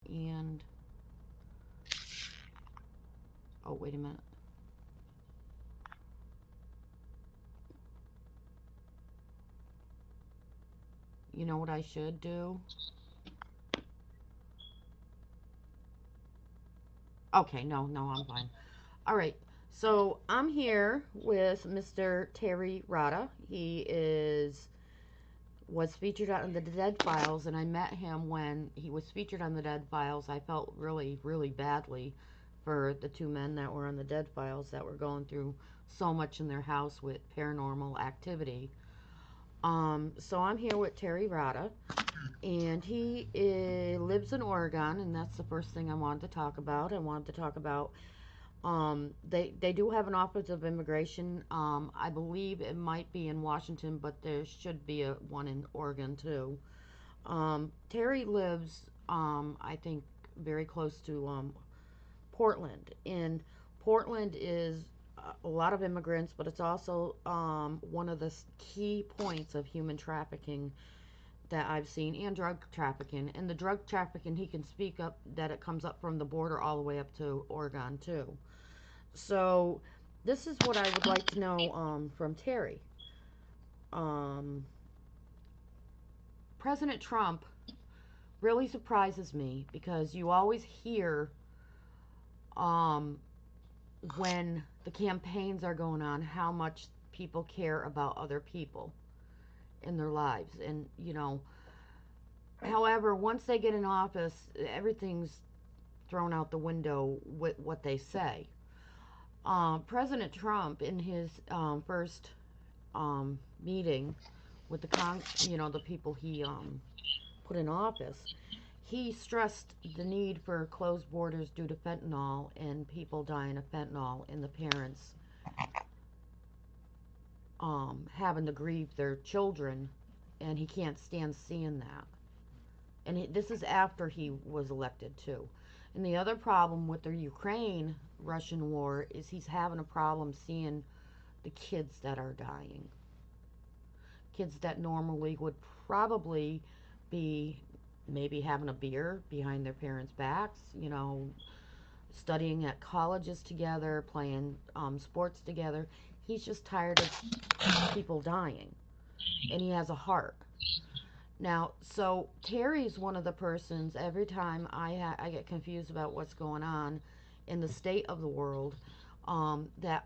And, oh, wait a minute. You know what I should do? Okay, no, no, I'm fine. All right. So I'm here with Mr. Terry Rodda. He is was featured on the Dead Files, and I met him when he was featured on the Dead Files. I felt really, really badly for the two men that were on the Dead Files that were going through so much in their house with paranormal activity. So I'm here with Terry Rodda, and he lives in Oregon, and that's the first thing I wanted to talk about. I wanted to talk about they do have an Office of Immigration. I believe it might be in Washington, but there should be a one in Oregon too. Terry lives, I think, very close to Portland, and Portland is a lot of immigrants, but it's also one of the key points of human trafficking that I've seen, and drug trafficking. And the drug trafficking, he can speak up that it comes up from the border all the way up to Oregon too. So this is what I would like to know from Terry. Um, President Trump really surprises me because you always hear um, when the campaigns are going on how much people care about other people in their lives. And, however, once they get in office, everything's thrown out the window with what they say. President Trump, in his first meeting with the people he put in office, he stressed the need for closed borders due to fentanyl and people dying of fentanyl, and the parents having to grieve their children, and he can't stand seeing that. And this is after he was elected too. And the other problem with the Ukraine Russian war is he's having a problem seeing the kids that are dying. Kids that normally would probably be maybe having a beer behind their parents' backs, studying at colleges together, playing sports together. He's just tired of people dying, and he has a heart. Now, so Terry's one of the persons. Every time I get confused about what's going on in the state of the world, that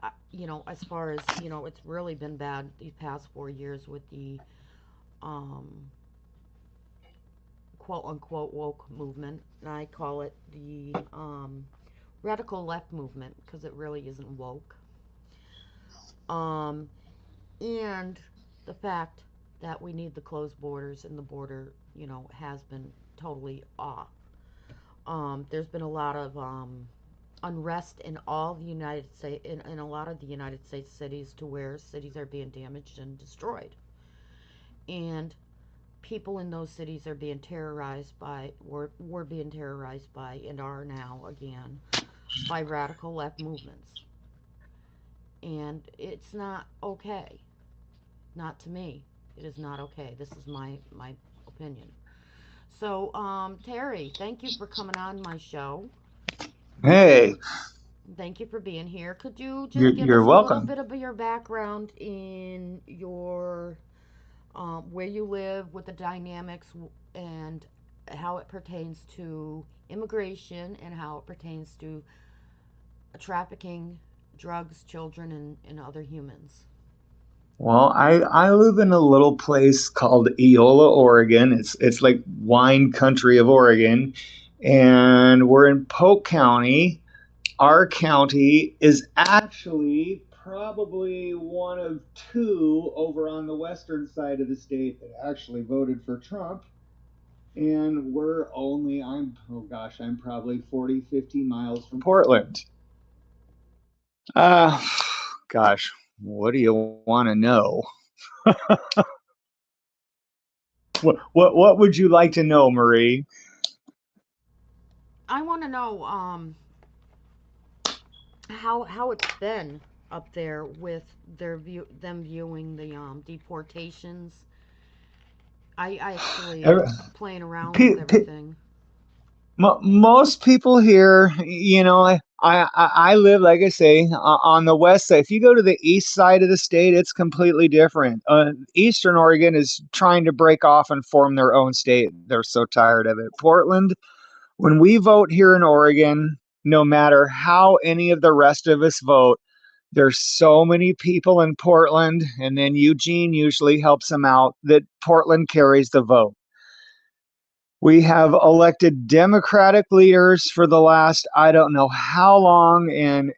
as far as it's really been bad these past 4 years with the um, quote unquote woke movement. And I call it the radical left movement because it really isn't woke. Um, and the fact that we need the closed borders, and the border, has been totally off. There's been a lot of unrest in all the United States, in a lot of the United States cities, to where cities are being damaged and destroyed. And people in those cities are being terrorized by, were being terrorized by, and are now again, by radical left movements. And it's not okay. Not to me. It is not okay. This is my opinion. So, Terry, thank you for coming on my show. Hey, Thank you for being here. Could you you're just give you're us a little welcome. bit of your background in your where you live, with the dynamics, and how it pertains to immigration, and how it pertains to trafficking, drugs, children, and other humans? Well, I live in a little place called Eola, Oregon. It's like wine country of Oregon, and we're in Polk County. Our county is actually probably one of two over on the western side of the state that actually voted for Trump. And oh gosh, I'm probably 40, 50 miles from Portland. Uh, gosh, what do you want to know? What would you like to know, Marie? I want to know how it's been up there with them viewing the deportations. I actually Every- playing around with pe- pe- everything. Most people here, I live, like I say, on the west side. If you go to the east side of the state, it's completely different. Eastern Oregon is trying to break off and form their own state. They're so tired of it. Portland, when we vote here in Oregon, no matter how any of the rest of us vote, there's so many people in Portland, and then Eugene usually helps them out, that Portland carries the vote. We have elected Democratic leaders for the last, I don't know how long, and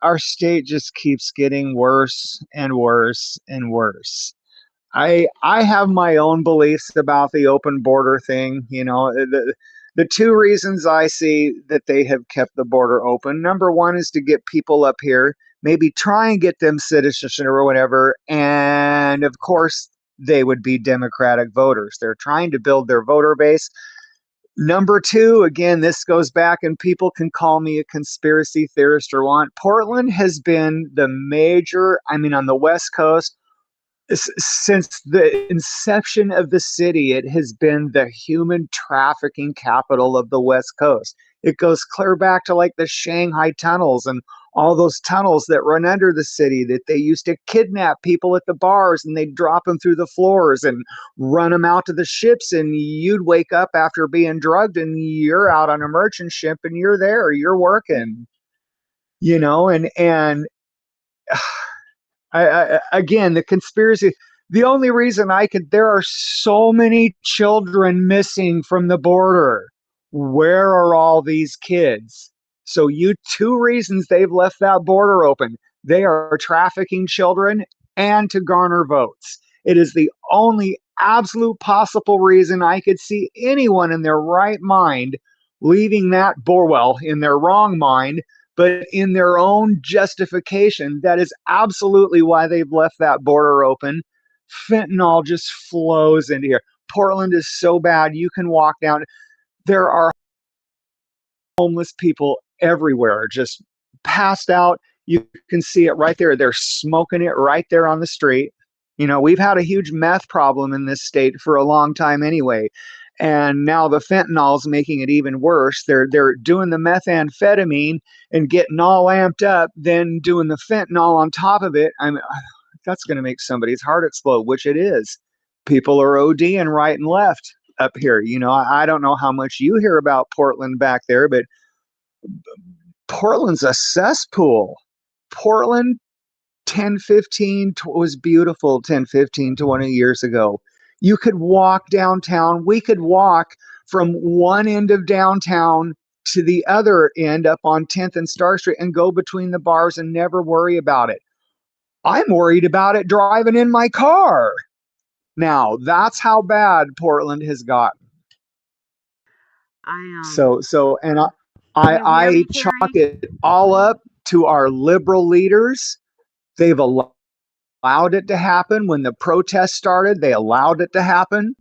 our state just keeps getting worse and worse and worse. I have my own beliefs about the open border thing. The two reasons I see that they have kept the border open. Number one is to get people up here, maybe try and get them citizenship or whatever, and of course they would be Democratic voters. They're trying to build their voter base. Number two, again, this goes back, and people can call me a conspiracy theorist or want. Portland has been the major, I mean, on the West Coast, since the inception of the city, it has been the human trafficking capital of the West Coast. It goes clear back to like the Shanghai tunnels and all those tunnels that run under the city, that they used to kidnap people at the bars and they'd drop them through the floors and run them out to the ships. And you'd wake up after being drugged and you're out on a merchant ship and you're there, you're working, and again, the conspiracy. The only reason there are so many children missing from the border. Where are all these kids? So, two reasons they've left that border open. They are trafficking children and to garner votes. It is the only absolute possible reason I could see anyone in their right mind leaving that border, well, in their wrong mind, but in their own justification. That is absolutely why they've left that border open. Fentanyl just flows into here. Portland is so bad. You can walk down. There are homeless people everywhere, just passed out. You can see it right there. They're smoking it right there on the street. We've had a huge meth problem in this state for a long time anyway. And now the fentanyl's making it even worse. They're doing the methamphetamine and getting all amped up, then doing the fentanyl on top of it. That's going to make somebody's heart explode, which it is. People are ODing right and left up here. I don't know how much you hear about Portland back there, but Portland's a cesspool. Portland 10, 15 was beautiful 10, 15, 20 years ago. You could walk downtown. We could walk from one end of downtown to the other end up on 10th and Star Street and go between the bars and never worry about it. I'm worried about it driving in my car. Now, that's how bad Portland has gotten. I And Can you hear I me, chalk Terry? it all up to our liberal leaders. They've allowed it to happen. When the protests started, they allowed it to happen.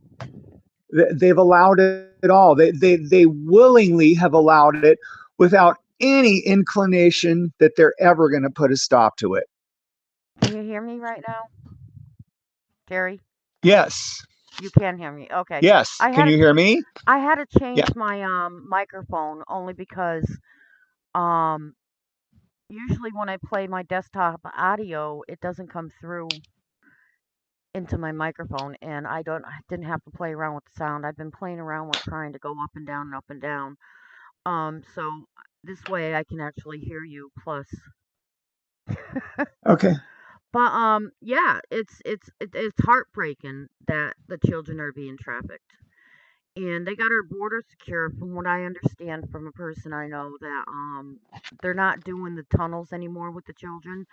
They've allowed it all. They willingly have allowed it without any inclination that they're ever going to put a stop to it. Can you hear me right now, Terry? Yes. You can hear me. Okay. Yes. I Can had to you hear me? I had to Yeah. change my microphone only because um usually when I play my desktop audio, it doesn't come through into my microphone, and I didn't have to play around with the sound. I've been playing around with trying to go up and down and up and down. So this way I can actually hear you plus. Okay. But yeah, it's heartbreaking that the children are being trafficked. And they got our border secure from what I understand from a person I know that they're not doing the tunnels anymore with the children.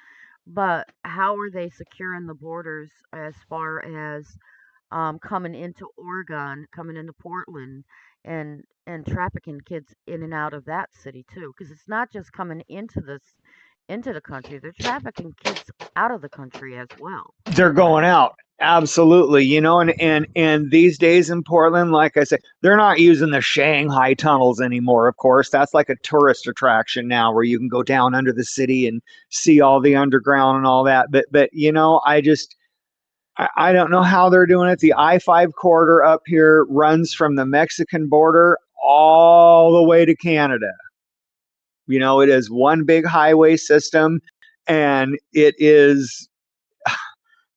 But how are they securing the borders as far as coming into Oregon, coming into Portland, and trafficking kids in and out of that city too? Because it's not just coming into the country; they're trafficking kids out of the country as well. They're going out. Absolutely. And these days in Portland, like I said, they're not using the Shanghai tunnels anymore, of course. That's like a tourist attraction now where you can go down under the city and see all the underground and all that. But I don't know how they're doing it. The I-5 corridor up here runs from the Mexican border all the way to Canada. It is one big highway system, and it is,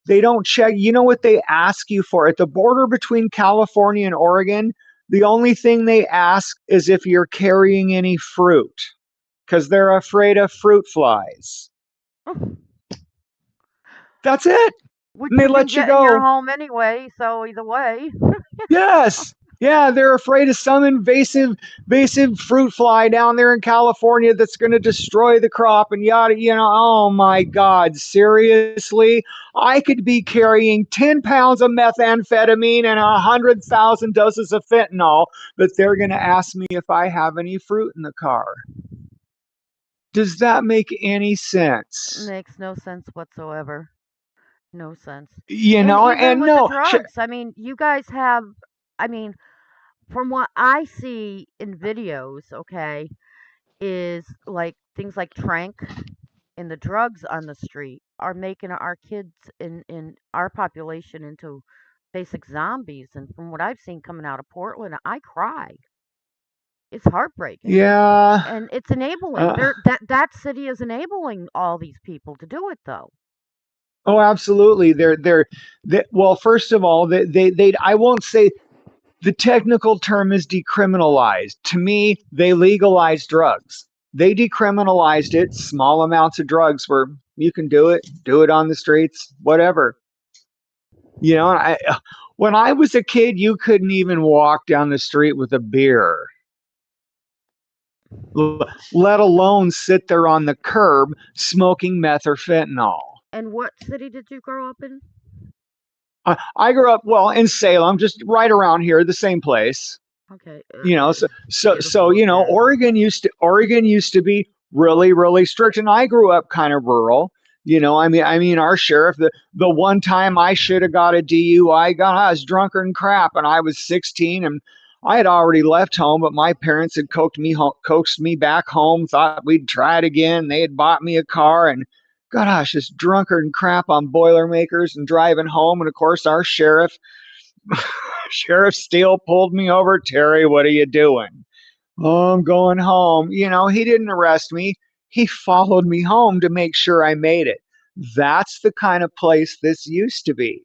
they don't check. You know what they ask you for at the border between California and Oregon? The only thing they ask is if you're carrying any fruit, because they're afraid of fruit flies. That's it. Which And they you can let you get in your go. home anyway, so either way. Yes. Yeah, they're afraid of some invasive fruit fly down there in California that's going to destroy the crop and yada. Oh my God, seriously? I could be carrying 10 pounds of methamphetamine and 100,000 doses of fentanyl, but they're going to ask me if I have any fruit in the car. Does that make any sense? Makes no sense whatsoever. No sense. You And know, even and with the no, drugs, I mean, you guys have, I mean, from what I see in videos, okay, is like things like Trank and the drugs on the street are making our kids in our population into basic zombies. And from what I've seen coming out of Portland, I cried. It's heartbreaking. yeah. And it's enabling. Uh, That city is enabling all these people to do it though. Oh, absolutely. Well, first of all, I won't say the technical term is decriminalized. To me, they legalized drugs. They decriminalized it. Small amounts of drugs where you can do it on the streets, whatever. When I was a kid, you couldn't even walk down the street with a beer, let alone sit there on the curb smoking meth or fentanyl. And what city did you grow up in? I grew up, well, in Salem, just right around here, the same place. Okay, So beautiful up there. Oregon used to be really, really strict, and I grew up kind of rural. I mean, our sheriff, the one time I should have got a DUI, I was drunker than crap, and I was 16, and I had already left home, but my parents had coaxed me back home, thought we'd try it again. They had bought me a car, and gosh, just drunker than crap on Boilermakers and driving home, and of course our Sheriff Steele pulled me over. Terry, what are you doing? Oh, I'm going home. He didn't arrest me. He followed me home to make sure I made it. That's the kind of place this used to be.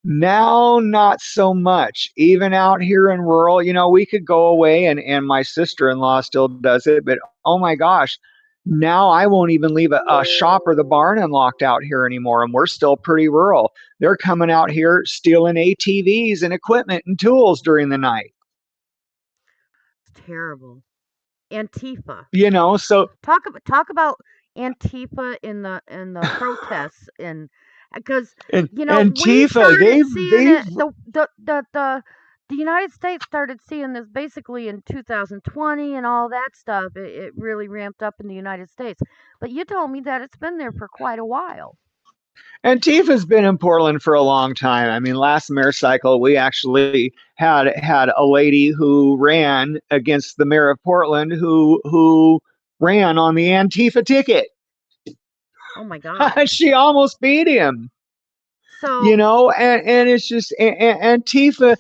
Now, not so much. Even out here in rural, we could go away, and my sister in law still does it, but oh my gosh, now I won't even leave a shop or the barn unlocked out here anymore, and we're still pretty rural. They're coming out here stealing ATVs and equipment and tools during the night. It's terrible. Antifa. So Talk about Antifa in the protests and because and we Tifa, started they've seeing they've it the United States started seeing this basically in 2020 and all that stuff. It really ramped up in the United States. But you told me that it's been there for quite a while. Antifa's been in Portland for a long time. I mean, last mayor cycle, we actually had a lady who ran against the mayor of Portland who ran on the Antifa ticket. Oh my God. She almost beat him. So, And it's just Antifa,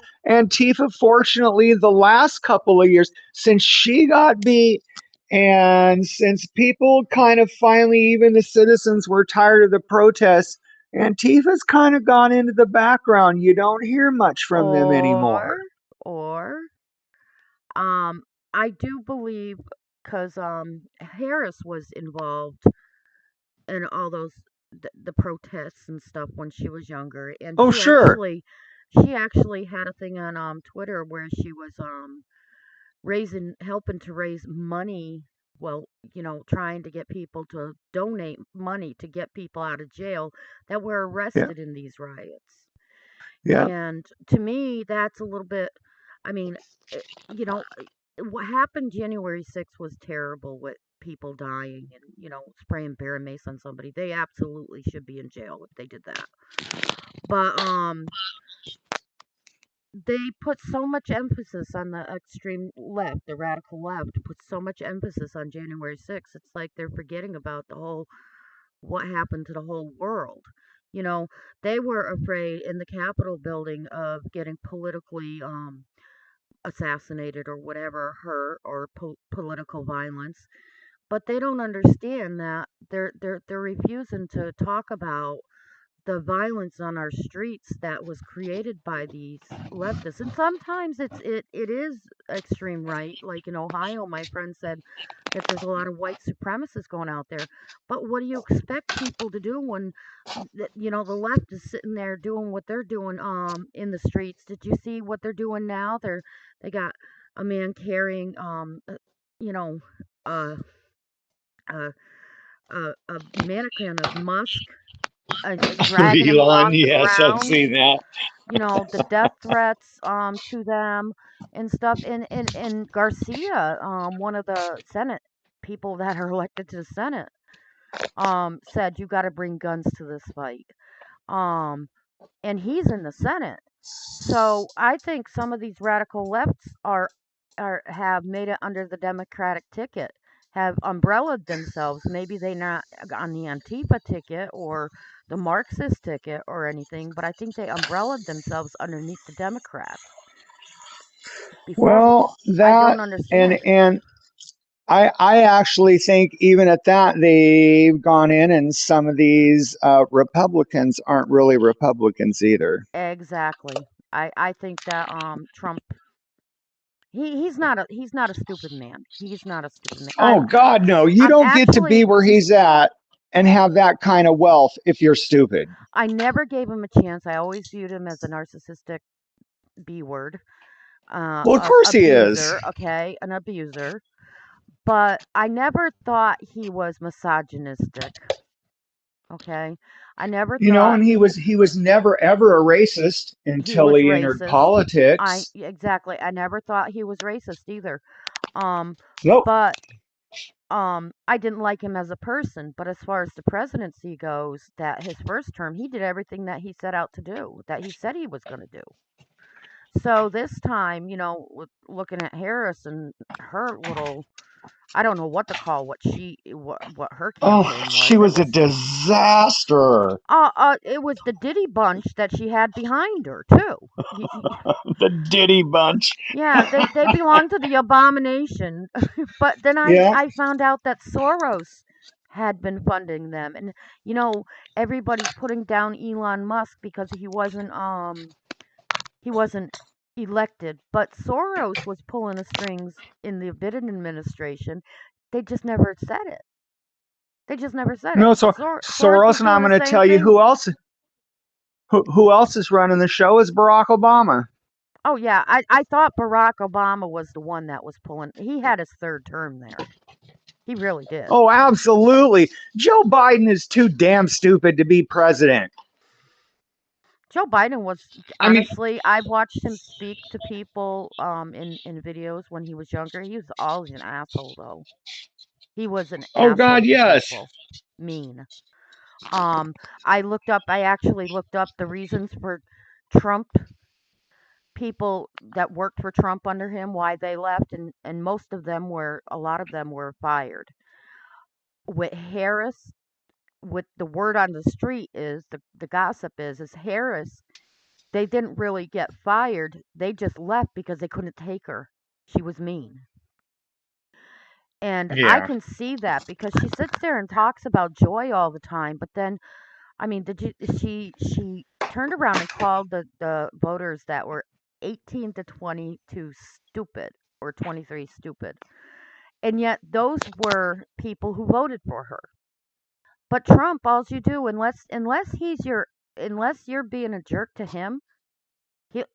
fortunately, the last couple of years since she got beat, and since people kind of finally, even the citizens, were tired of the protests, Antifa's kind of gone into the background. You don't hear much from them or anymore. or um I do believe cuz Harris was involved in all those the protests and stuff when she was younger, and Oh, sure. she actually had a thing on Twitter where she was raising helping to raise money, well, trying to get people to donate money to get people out of jail that were Yeah. arrested in these riots. Yeah. And to me, that's a little bit, I mean, what happened January 6th was terrible with people dying and, spraying bear mace on somebody. They absolutely should be in jail if they did that. But they put so much emphasis on the extreme left, the radical left, put so much emphasis on January 6th. It's like they're forgetting about the whole what happened to the whole world. You know, they were afraid in the Capitol building of getting politically assassinated or whatever, hurt or political violence. But they don't understand that they're refusing to talk about the violence on our streets that was created by these leftists. And sometimes it is extreme right. Like in Ohio, my friend said that there's a lot of white supremacists going out there. But what do you expect people to do when the left is sitting there doing what they're doing in the streets? Did you see what they're doing now? They got a man carrying you know uh, a a mannequin of Musk, dragging him Elon, along the yes, I've ground. seen that. The death threats to them and stuff. And Garcia, one of the Senate people that are elected to the Senate, said you got to bring guns to this fight. Um, and he's in the Senate. So I think some of these radical lefts are have made it under the Democratic ticket, have umbrellaed themselves. Maybe they not on the Antifa ticket or the Marxist ticket or anything, but I think they umbrellaed themselves underneath the Democrats before. Well, I that don't and understand. and I actually think even at that they've gone in, and some of these Republicans aren't really Republicans either. Exactly. I think that Trump, he's not a stupid man. He's not a stupid man. Oh God, no! You I'm don't get to be actually where he's at and have that kind of wealth if you're stupid. I never gave him a chance. I always viewed him as a narcissistic B word, Well, of course he is. abuser, okay, an abuser. But I never thought he was misogynistic, okay? I never thought And he was never ever a racist he until was he entered racist. politics. Exactly. I never thought he was racist either. Um, Nope. but I didn't like him as a person. But as far as the presidency goes, that his first term, he did everything that he set out to do, that he said he was going to do. So this time, with looking at Harris and her little, I don't know what to call what her Oh, campaign was. she was a disaster. It was the Diddy bunch that she had behind her too. The Diddy bunch. Yeah, they belong to the abomination. But then I Yeah. I found out that Soros had been funding them, and you know everybody's putting down Elon Musk because he wasn't elected, but Soros was pulling the strings in the Biden administration. They just never said it. They just never said it. No, so Soros was Soros, and I'm doing the going to same tell you thing. who else. Who else is running the show is Barack Obama. Oh yeah, I thought Barack Obama was the one that was pulling. He had his third term there. He really did. Oh, absolutely. Joe Biden is too damn stupid to be president. Joe Biden was I mean, honestly, I've watched him speak to people in videos when he was younger. He was always an asshole though. He was an oh God, asshole to yes. people. Mean. Um, I actually looked up the reasons for Trump people that worked for Trump under him, why they left, and a lot of them were fired. With Harris, with the word on the street is the gossip is Harris, they didn't really get fired. They just left because they couldn't take her. She was mean. And I Yeah. can see that because she sits there and talks about joy all the time, but then I mean, did you she turned around and called the voters that were 18 to 22 stupid or 23 stupid. And yet those were people who voted for her. But Trump, all you do unless you're being a jerk to him,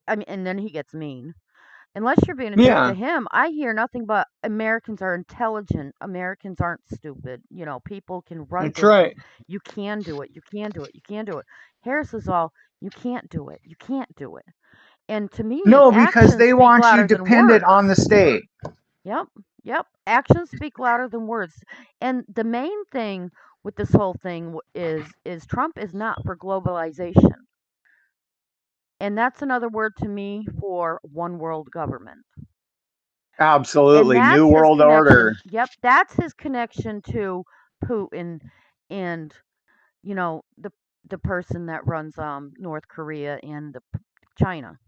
I mean, and then he gets mean. Unless you're being a jerk to Yeah. him, I hear nothing but Americans are intelligent. Americans aren't stupid. People can run That's this. right. You can do it. You can do it. You can do it. Harris is all, you can't do it. You can't do it. And to me, No, because actions they speak want you louder than dependent on words. the state. Yep. Yep. Actions speak louder than words. And the main thing with this whole thing is Trump is not for globalization. And that's another word to me for one world government. And Absolutely. New that's his World connection. Order. Yep, that's his connection to Putin and you know the the person that runs North Korea and China.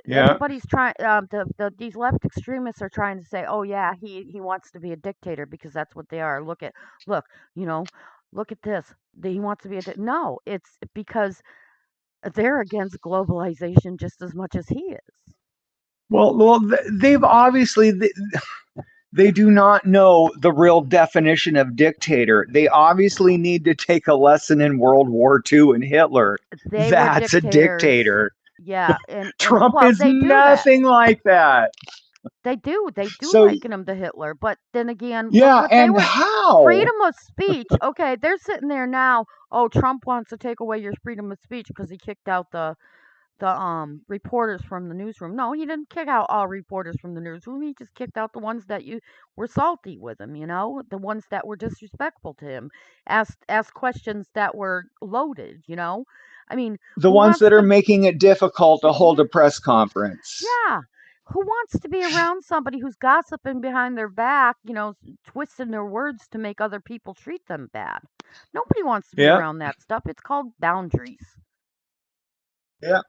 Yeah. everybody's trying. These left extremists are trying to say, "Oh yeah, he wants to be a dictator because that's what they are." Look, you know, look at this. He wants to be a no. It's because they're against globalization just as much as he is. Well, they've obviously they do not know the real definition of dictator. They obviously need to take a lesson in World War II and Hitler. They were That's a dictators. dictator. Yeah, and Trump well, is they do that. nothing like that. They do So, liken him to Hitler, but then again, look yeah, what they and were. how? Freedom of speech. Okay, they're sitting there now. Oh, Trump wants to take away your freedom of speech because he kicked out the reporters from the newsroom. No, he didn't kick out all reporters from the newsroom. He just kicked out the ones that you were salty with him, the ones that were disrespectful to him, asked questions that were loaded. I mean, The who ones wants that are to making it difficult to hold yeah, a press conference. yeah. Who wants to be around somebody who's gossiping behind their back, twisting their words to make other people treat them bad? Nobody wants to be Yeah, around that stuff. It's called boundaries. yeah.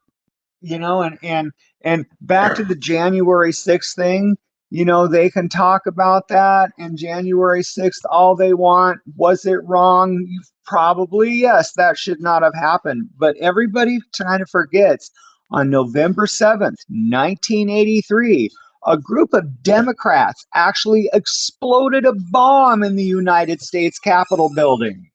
And back to the January 6th thing, they can talk about that and January 6th all they want. Was it wrong? Probably yes, that should not have happened. But everybody kind of forgets on November 7th, 1983, a group of Democrats actually exploded a bomb in the United States Capitol building.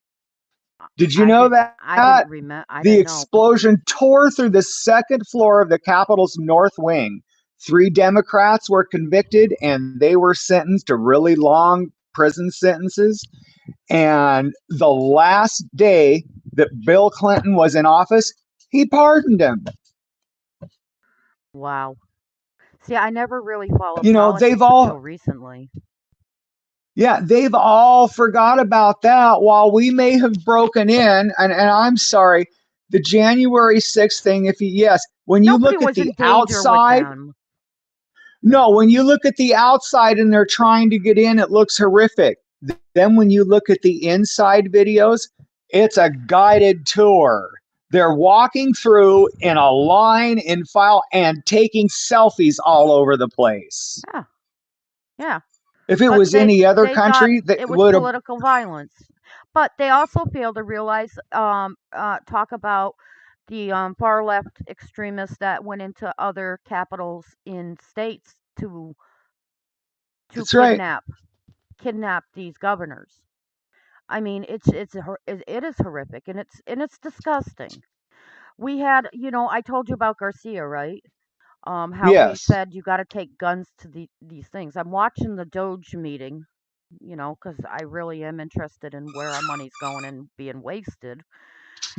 Did you I know didn't that? I didn't remember. I The didn't know. explosion tore through the second floor of the Capitol's North Wing. Three Democrats were convicted and they were sentenced to really long prison sentences. And the last day that Bill Clinton was in office, he pardoned him. Wow. See, I never really followed You know, they've politics until all, recently. yeah, they've all forgot about that while we may have broken in. And I'm sorry, the January 6th thing, yes, when you Nobody look at was the in danger with outside, them. no, when you look at the outside and they're trying to get in, it looks horrific. Then when you look at the inside videos, it's a guided tour. They're walking through in a line in file and taking selfies all over the place. Yeah, yeah. If it But was any other they thought country, that it was would have. political violence. But they also fail to realize, talk about the far left extremists that went into other capitals in states to That's right. kidnap these governors. I mean, it is horrific and it's disgusting. We had, I told you about Garcia, right? How he Yes. said you got to take guns to these things. I'm watching the Doge meeting, because I really am interested in where our money's going and being wasted.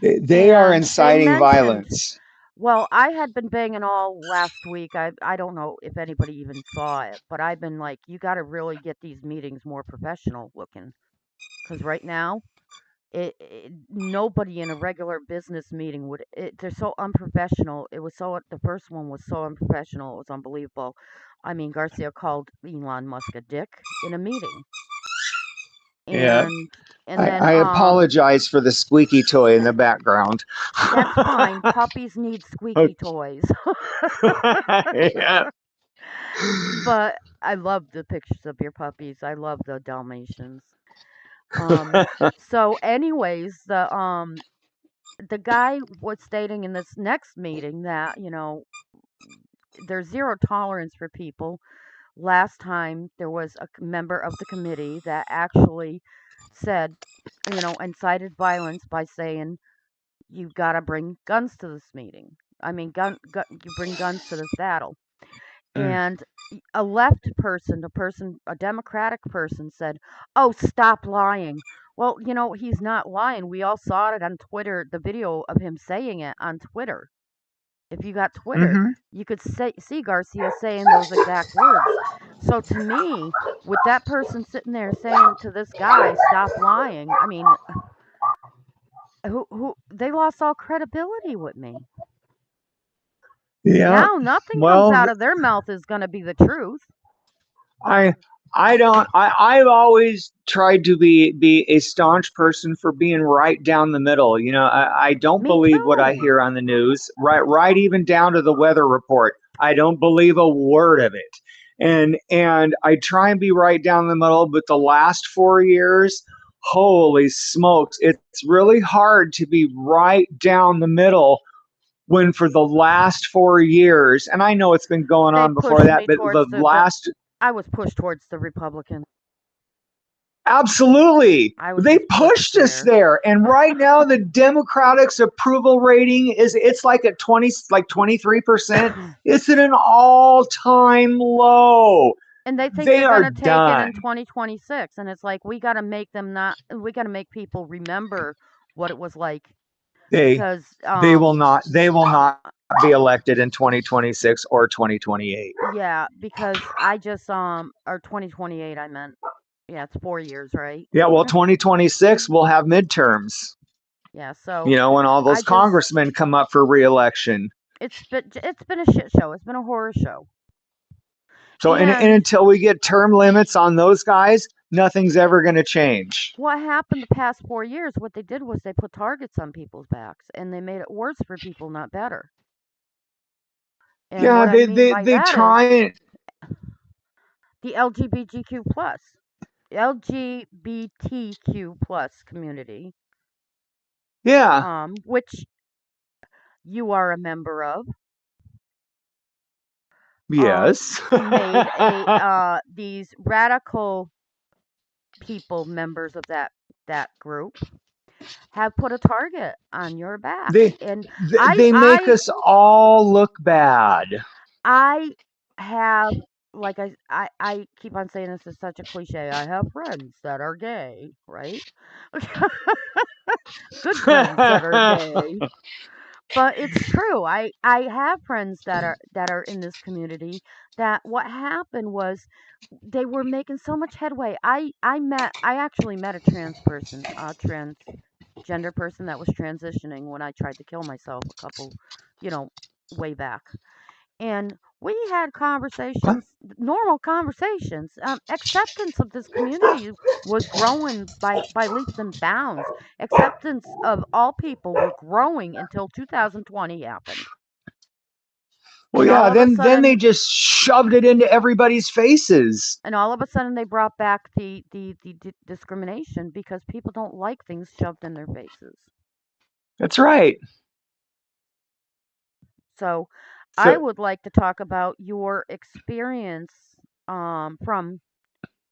They are And they inciting mentioned, violence. well, I had been banging all last week. I don't know if anybody even saw it, but I've been like, you got to really get these meetings more professional looking, because right now nobody in a regular business meeting they're so unprofessional. The first one was so unprofessional, it was unbelievable. I mean, Garcia called Elon Musk a dick in a meeting. Yeah. And I, then I apologize for the squeaky toy in the background. that's fine, puppies need squeaky toys. Yeah. But I love the pictures of your puppies. I love the Dalmatians. um so anyways, the guy was stating in this next meeting that, there's zero tolerance for people. Last time there was a member of the committee that actually said, incited violence by saying, you got to bring guns to this meeting. I mean, you bring guns to this battle. Mm. And a left person, a Democratic person said, "Oh, stop lying." Well, he's not lying. We all saw it on Twitter, the video of him saying it on Twitter. If you got Twitter, Hmm. you could see Garcia saying those exact words. So to me, with that person sitting there saying to this guy, "Stop lying," I mean, who they lost all credibility with me. Yeah. Now nothing comes Well, out of their mouth is going to be the truth. I I don't I've always tried to be a staunch person for being right down the middle. I don't Me believe what I too. hear on the news, right even down to the weather report. I don't believe a word of it. And I try and be right down the middle, but the last 4 years, holy smokes, it's really hard to be right down the middle when for the last 4 years, and I know it's been going They on before pushed that, me but towards the the last I was pushed towards the Republican. absolutely. I was They just pushed pushed us there. there. And right now the Democrats approval rating is it's like at 20 like 23%. It's at an all-time low. And they think They they're are going to take it in done. 2026, and it's like we got to make them not we got to make people remember what it was like They because they will not be elected in 2026 or 2028. yeah, because I just or 2028 I meant. Yeah, it's 4 years, right? Yeah, well 2026 we'll have midterms. Yeah, so You know, when all I those just congressmen come up for reelection. it's been a shit show. It's been a horror show. So, and And until we get term limits on those guys, nothing's ever going to change. what happened the past 4 years, what they did was they put targets on people's backs and they made it worse for people, not better. And Yeah, what I they mean they by they that is try. the LGBTQ plus LGBTQ plus community, Yeah, which you are a member of, um, yes. made a these radical people, members of that group, have put a target on your back, they and I they make I us all look bad. I have like I keep on saying this is such a cliche. I have friends that are gay, right? Good friends that are gay. But it's true. I have friends that are in this community that what happened was they were making so much headway. I actually met a trans person, a transgender person that was transitioning when I tried to kill myself a couple, you know, way back. And we had What? conversations, normal conversations. Acceptance of this community was growing by leaps and bounds. Acceptance of all people were growing until 2020 happened. Well, And yeah. all of a Then they sudden, just shoved it into everybody's faces. they brought back the discrimination because people don't like things shoved in their faces. That's right. So I So, would like to talk about your experience from,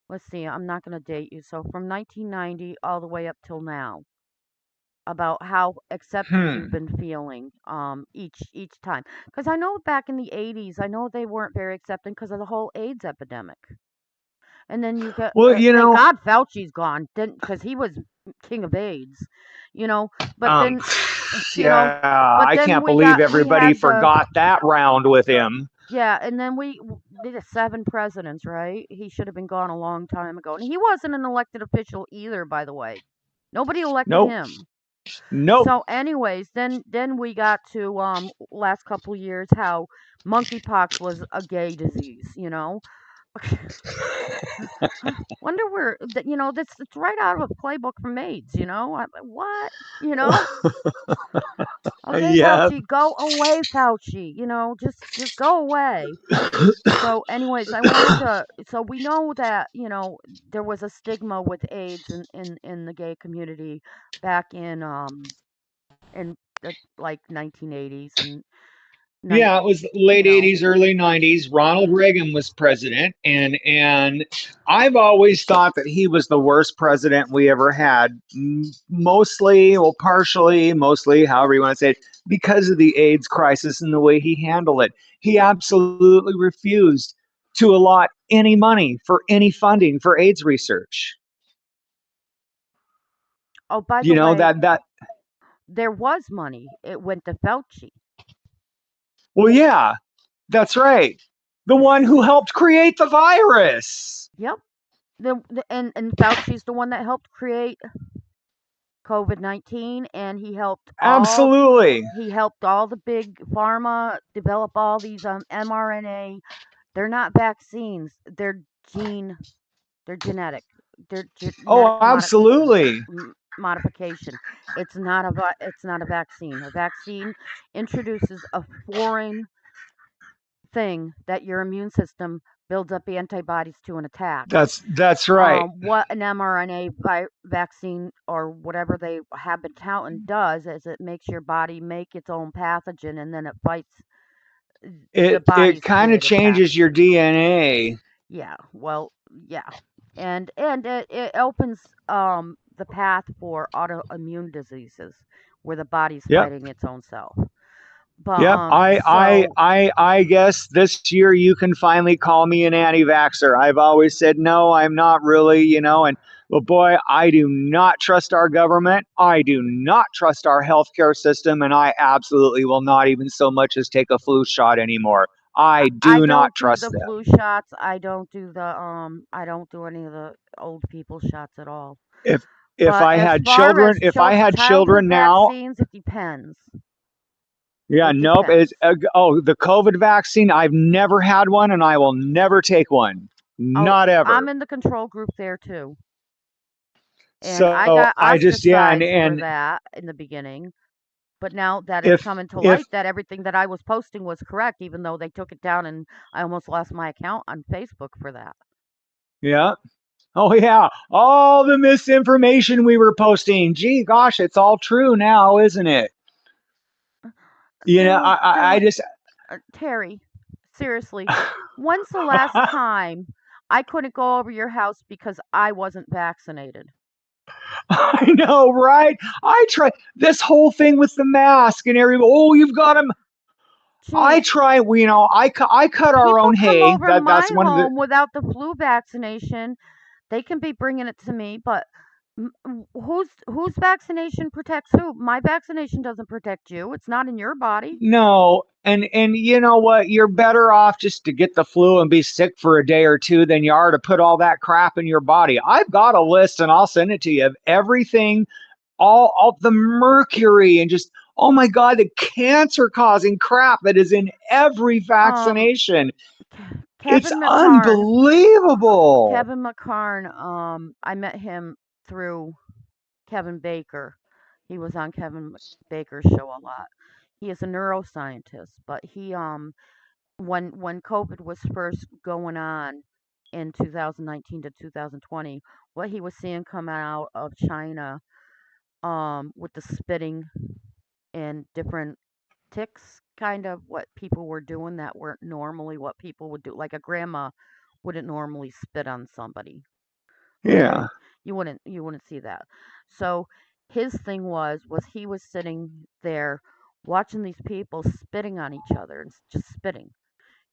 let's see, I'm not going to date you. So from 1990 all the way up till now, about how accepted you've hmm. been feeling each time. Because I know back in the 80s, I know they weren't very accepting because of the whole AIDS epidemic. And then you get, Well, thank God Fauci's gone, didn't, because he was king of AIDS, you know. But um, then, you know, yeah, but I then can't we believe got we everybody had the forgot that round with him. yeah, and then we did a 7 presidents, right? He should have been gone a long time ago, and he wasn't an elected official either, by the way. Nobody elected Nope. him. Nope. So, anyways, then we got to last couple years how monkeypox was a gay disease, you know. Wonder where that that's it's right out of a playbook from AIDS, you know. What, you know? Okay, Yeah. Fauci, go away, Fauci. Just go away. So, anyways, I wanted to. So we know that there was a stigma with AIDS in the gay community back in the like 1980s and nine. Yeah, it was You late know, 80s, early 90s. Ronald Reagan was president, and I've always thought that he was the worst president we ever had. Mostly, well, partially, mostly, however you want to say it, because of the AIDS crisis and the way he handled it. He absolutely refused to allot any money for any funding for AIDS research. oh, by the You know way, that there was money. It went to Fauci. well, yeah, that's right. The one who helped create the virus. Yep. And Fauci's the one that helped create COVID-19, and Absolutely. he helped all the big pharma develop all these mRNA. They're not vaccines. They're genetic. They're genetic Oh, absolutely. modification. It's not a vaccine. A vaccine introduces a foreign thing that your immune system builds up antibodies to an attack. That's right. What an mRNA vaccine or whatever they have been touting does is it makes your body make its own pathogen and then it fights the It body's kind of created changes your pathogen. DNA. Yeah, well, yeah. And it opens the path for autoimmune diseases where the body's Yep. fighting its own self. But Yep. I guess this year you can finally call me an anti-vaxxer. I've always said no, I'm not really, and but boy, I do not trust our government. I do not trust our healthcare system, and I absolutely will not even so much as take a flu shot anymore. I I do not don't do the trust them. flu shots. I don't do any of the old people shots at all. If But as far as if I had childhood children now, vaccines, it depends. yeah, It nope. It's, depends. the COVID vaccine. I've never had one, and I will never take one. Oh, Not I'm ever. in the control group there too. And I So got I just, yeah, ostracized for that in the beginning. But now that it's if coming to if light that everything that I was posting was correct, even though they took it down and I almost lost my account on Facebook for that. yeah, oh yeah, all the misinformation we were posting. Gee, gosh, it's all true now, isn't it? There was there I was just, Terry, seriously, when's the last time I couldn't go over your house because I wasn't vaccinated? I know, right? I try this whole thing with the mask and everybody. Oh, you've got them. I Gee, try. I cut our people own come hay. over my That's one of the. home without the flu vaccination. They can be bringing it to me, but whose vaccination protects who? My vaccination doesn't protect you. It's not in your body. No, and you know what? You're better off just to get the flu and be sick for a day or two than you are to put all that crap in your body. I've got a list and I'll send it to you of everything, all the mercury and just oh my god, the cancer causing crap that is in every Um, vaccination. It's Kevin McCarn, unbelievable. I met him through Kevin Baker. He was on Baker's show a lot. He is a neuroscientist, but when COVID was first going on in 2019 to 2020, what he was seeing come out of China with the spitting and different ticks, kind of what people were doing that weren't normally what people would do. Like a grandma wouldn't normally spit on somebody. Yeah, Okay, you wouldn't see that. So his thing was he was sitting there watching these people spitting on each other and just spitting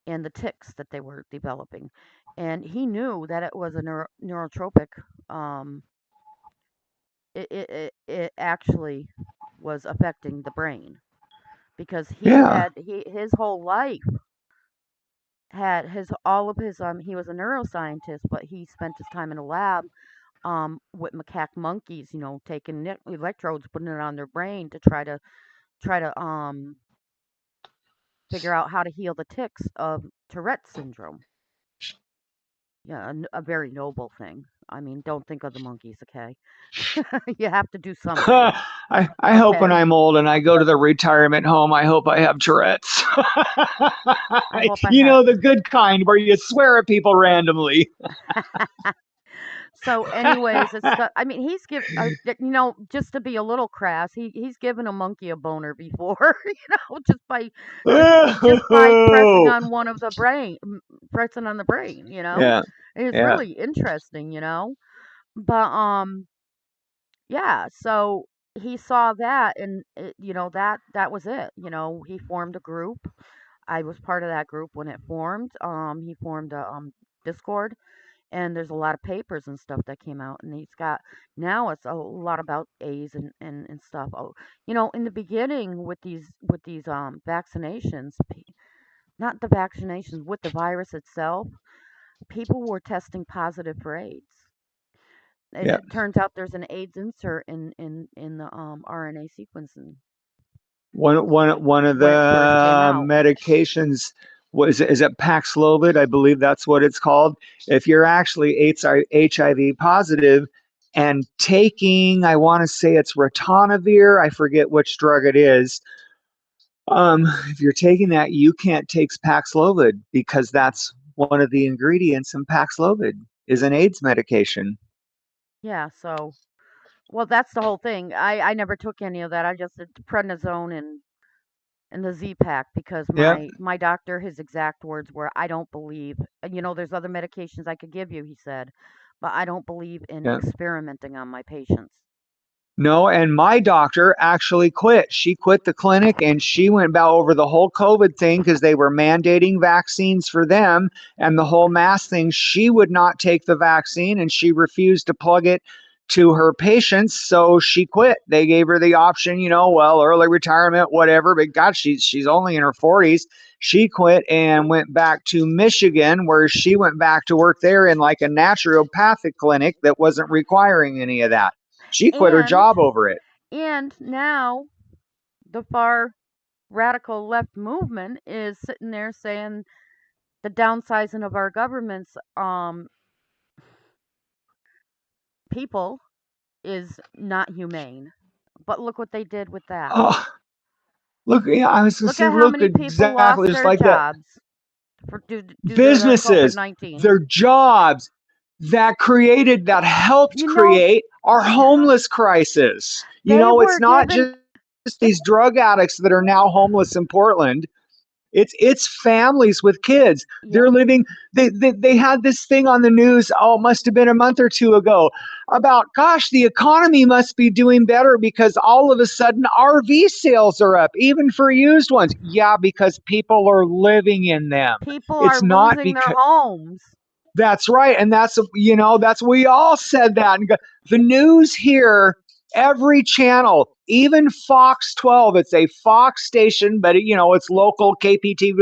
and the ticks that they were developing, and he knew that it was a neurotropic. Um, it actually was affecting the brain because yeah, his whole life had his all of his he was a neuroscientist, but he spent his time in a lab with macaque monkeys, taking electrodes, putting it on their brain to try to figure out how to heal the ticks of Tourette's syndrome. Yeah, a very noble thing. I mean, don't think of the monkeys, okay? You have to do something, I hope when okay? I'm old and I go to the retirement home, I hope I have Tourette's. I hope I You have. know, the good kind where you swear at people randomly. So, anyways, it's the. I mean, just to be a little crass, he's given a monkey a boner before, just by just just by pressing Oh, on pressing on the brain. yeah, And it's yeah, really interesting. But yeah. So he saw that, and that was it. He formed a group. I was part of that group when it formed. He formed a Discord, and there's a lot of papers and stuff that came out, and he's got now it's a lot about A's and stuff. Oh, in the beginning with these vaccinations, not the vaccinations, with the virus itself, people were testing positive for AIDS. yeah. It turns out there's an AIDS insert in the RNA sequencing One of when it first came the out. medications was is it Paxlovid? I believe that's what it's called. If you're actually HIV positive and taking, I want to say it's ritonavir. I forget which drug it is. If you're taking that, you can't take Paxlovid because that's one of the ingredients in Paxlovid is an AIDS medication. Yeah, so well, that's the whole thing. I never took any of that. I just did prednisone and the Z pack because Yep, my doctor, his exact words were, "I don't believe, there's other medications I could give you," he said, "but I don't believe in yep. experimenting on my patients." No, and my doctor actually quit. She quit the clinic and she went about over the whole COVID thing because they were mandating vaccines for them and the whole mass thing. She would not take the vaccine and she refused to plug it to her patients. So she quit. They gave her the option, well, early retirement, whatever. But God, she's only in her 40s. She quit and went back to Michigan, where she went back to work there in like a naturopathic clinic that wasn't requiring any of that. She quit her And job over it. now the far radical left movement is sitting there saying the downsizing of our government's people is not humane. But look what they did with that. Oh, look, yeah, I was going to Look say, at how look, many people lost exactly just their like that. jobs for due to the COVID Businesses, 19. their jobs that helped You know, create our homeless crisis. they It's were not given just these drug addicts that are now homeless in Portland. It's families with kids. They're yep, living. They had this thing on the news. Oh, it must have been a month or two ago about gosh, the economy must be doing better because all of a sudden RV sales are up, even for used ones. Yeah, because people are living in them. people are It's not losing their because homes. that's right. And that's we all said that. And the news here, every channel, even Fox 12, it's a Fox station, but it's local KPT.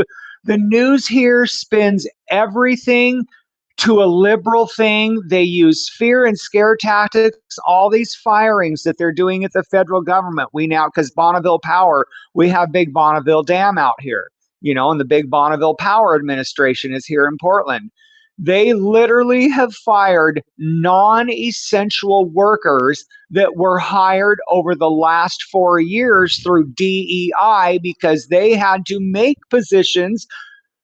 The news here spins everything to a liberal thing. They use fear and scare tactics, all these firings that they're doing at the federal government. We now, because Bonneville Power, we have Big Bonneville Dam out here, and the Big Bonneville Power Administration is here in Portland. They literally have fired non essential workers that were hired over the last 4 years through DEI because they had to make positions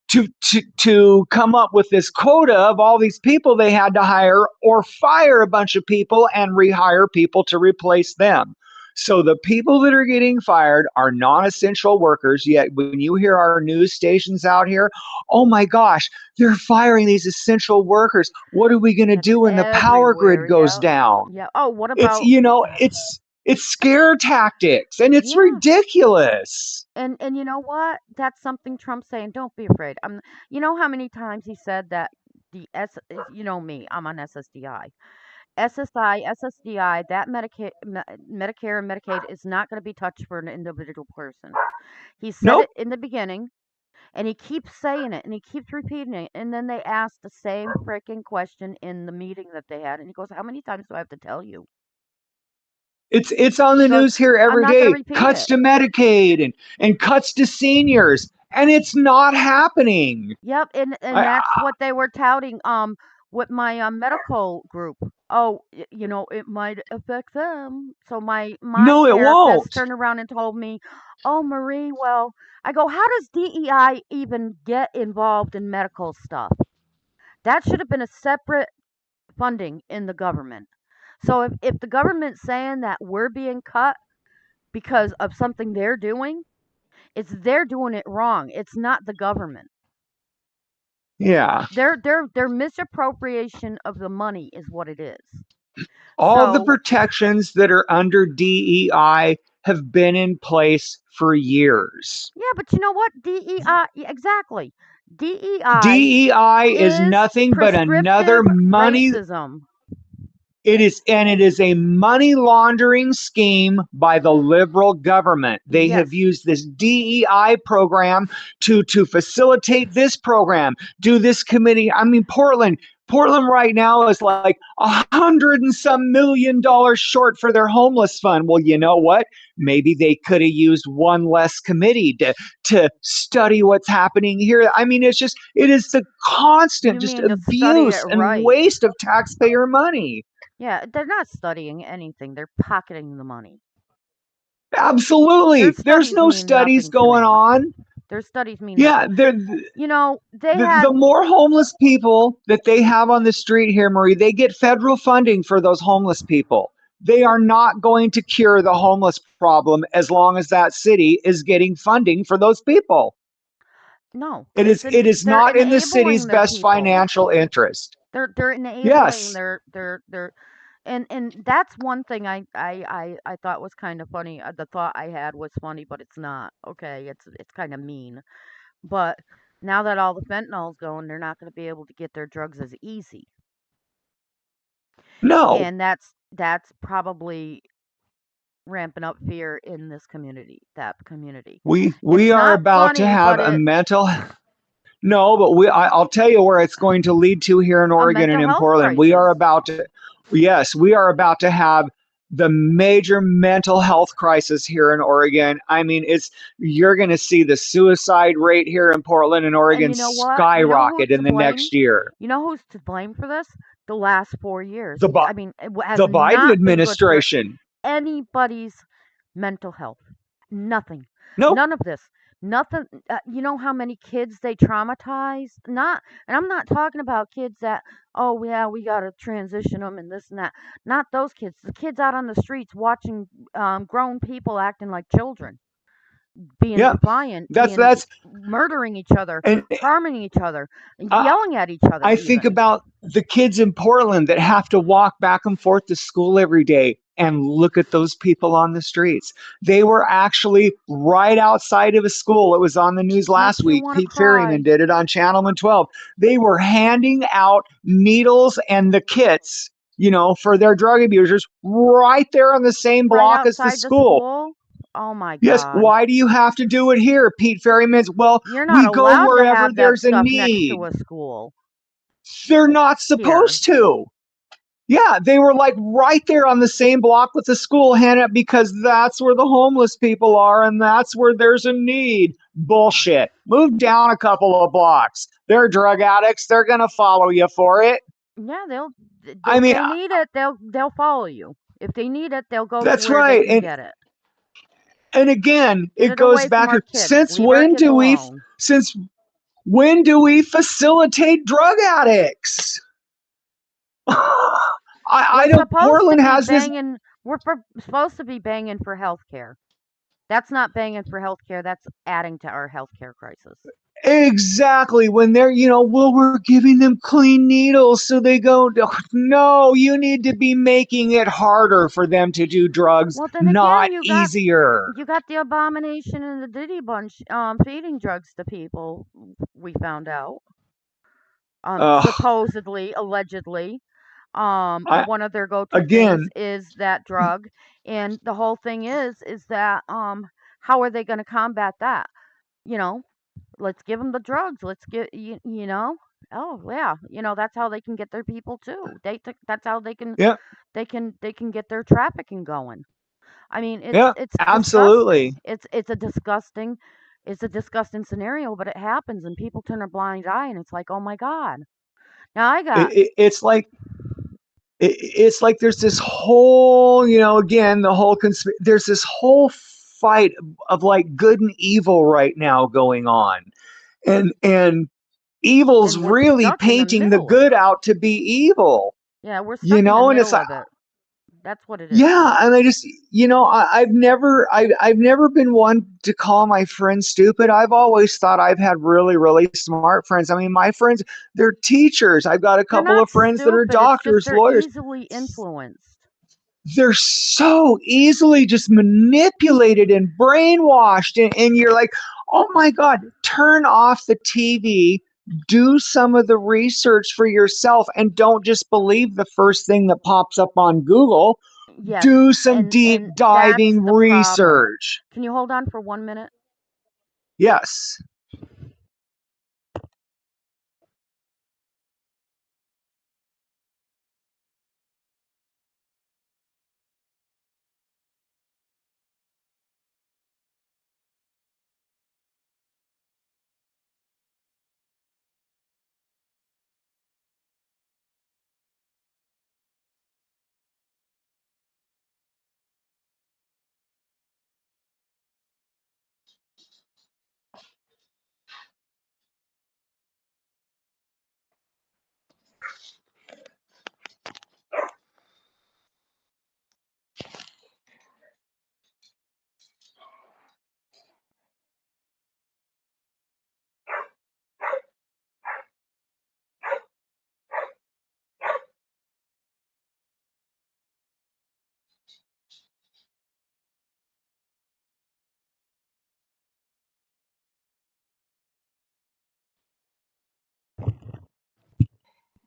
to come up with this quota of all these people they had to hire or fire a bunch of people and rehire people to replace them. So the people that are getting fired are non-essential workers. Yet when you hear our news stations out here, oh my gosh, they're firing these essential workers. What are we going to It's do when the power everywhere. grid goes Yeah, down? yeah. Oh, what It's about? you know, it's scare tactics and it's Yeah, ridiculous. and you know what? That's something Trump's saying. Don't be afraid. You know how many times he said that the S. You know me. I'm on SSDI. SSI, SSDI, that Medicare and Medicaid is not going to be touched for an individual person. He said Nope. it in the beginning, and he keeps saying it, and he keeps repeating it. And then they asked the same freaking question in the meeting that they had, and he goes, "How many times do I have to tell you?" It's on He the goes, news here "I'm every not going to day. repeat Cuts it." to Medicaid and cuts to seniors, and it's not happening. Yep, and I, that's what they were touting with my medical group. Oh, it might affect them. So my no, it therapist won't. turned around and told me, "Oh, Marie, well," I go, "How does DEI even get involved in medical stuff? That should have been a separate funding in the government." So if the government's saying that we're being cut because of something they're doing, it's they're doing it wrong. It's not the government. Yeah, Their misappropriation of the money is what it is. all the So protections that are under DEI have been in place for years. yeah, but you know what? DEI, yeah, exactly. DEI DEI is is nothing but another prescriptive money. racism. It is a money laundering scheme by the liberal government. They Yes, have used this DEI program to facilitate this program, do this committee. I mean, Portland right now is like 100 and some $1 million short for their homeless fund. Well, you know what? Maybe they could have used one less committee to study what's happening here. I mean, it is the constant you just mean to study it abuse and right? waste of taxpayer money. Yeah, they're not studying anything. They're pocketing the money. Their Absolutely. There's studies no mean studies nothing to going me. on. Their studies mean Yeah, nothing. they're, You know, they the had more homeless people that they have on the street here, Marie, they get federal funding for those homeless people. They are not going to cure the homeless problem as long as that city is getting funding for those people. no, It is they're not in the enabling city's the best people. financial interest. They're enabling Yes. their and that's one thing I thought was kind of funny. The thought I had was funny, but it's not. Okay, it's kind of mean. But now that all the fentanyl's going, they're not going to be able to get their drugs as easy. No. And that's probably ramping up fear in this community, that community. We It's are not about to funny, have but a mental No, but I'll tell you where it's going to lead to here in a Oregon and mental in health Portland. crisis. Yes, we are about to have the major mental health crisis here in Oregon. I mean, you're going to see the suicide rate here in Portland and And Oregon you know what? You know who's skyrocket to in the blame? next year. You know who's to blame for this? The last 4 years. The Bi- I mean, has the Biden not been good for administration. anybody's mental health. Nothing. Nope. None of this. Nothing. You know how many kids they traumatize? Not, and I'm not talking about kids that, oh, yeah, we got to transition them and this and that. Not those kids. The kids out on the streets watching grown people acting like children, being Yeah. defiant, being That's murdering each other, and harming each other, uh, yelling at each other, I think even. about the kids in Portland that have to walk back and forth to school every day and look at those people on the streets. They were actually right outside of a school. It was on the news last Makes you week. want to Pete Ferryman cry. did it on Channel 12. They were handing out needles and the kits, for their drug abusers right there on the same Right block as the outside the school. school. Oh my Yes, God. why do you have to do it here? Pete Ferryman's, well, You're not we go allowed to wherever have that there's a stuff next to need. a school They're not here. supposed to. Yeah, they were like right there on the same block with the school, Hannah, because that's where the homeless people are and that's where there's a need. Bullshit. Move down a couple of blocks. They're drug addicts. They're going to follow you for it. Yeah, I if mean, they need it, they'll follow you. If they need it, they'll go to that's where they right. can And get it. and again, Get it it goes away from back our to kids. Leave our kids alone. since when do we facilitate drug addicts? We're I don't supposed to Portland be has this. banging. Supposed to be banging for health care. That's not banging for health care. That's adding to our health care crisis. Exactly. When they're, well, we're giving them clean needles so they go, no, you need to be making it harder for them to do drugs, Well, then again, not easier. you got the abomination and the Diddy bunch feeding drugs to people. We found out, Uh, supposedly, allegedly, I, one of their go-to things again, is that drug, and the whole thing is that how are they going to combat that? You know, let's give them the drugs. Let's get you know. Oh yeah, that's how they can get their people too. That's how yeah, they can get their trafficking going. I mean, yeah, it's disgusting. absolutely. It's a disgusting scenario, but it happens and people turn a blind eye and it's like, "Oh my God." Now I got It's like there's this whole, again, there's this whole fight of like good and evil right now going on. And evil's and we're really stuck in the painting the middle of good it. out to be evil, Yeah, we're stuck in the and it's middle like, of it. That's what it is. yeah, and I just, I've never been one to call my friends stupid. I've always thought I've had really, really smart friends. I mean, my friends, they're teachers. I've got a They're couple not of friends that are stupid. It's just doctors, they're lawyers. easily influenced. They're so easily just manipulated and brainwashed, and you're like, oh my God, turn off the TV, do some of the research for yourself, and don't just believe the first thing that pops up on Google. Yes, Do some deep and that's diving the problem. research. Can you hold on for 1 minute? Yes.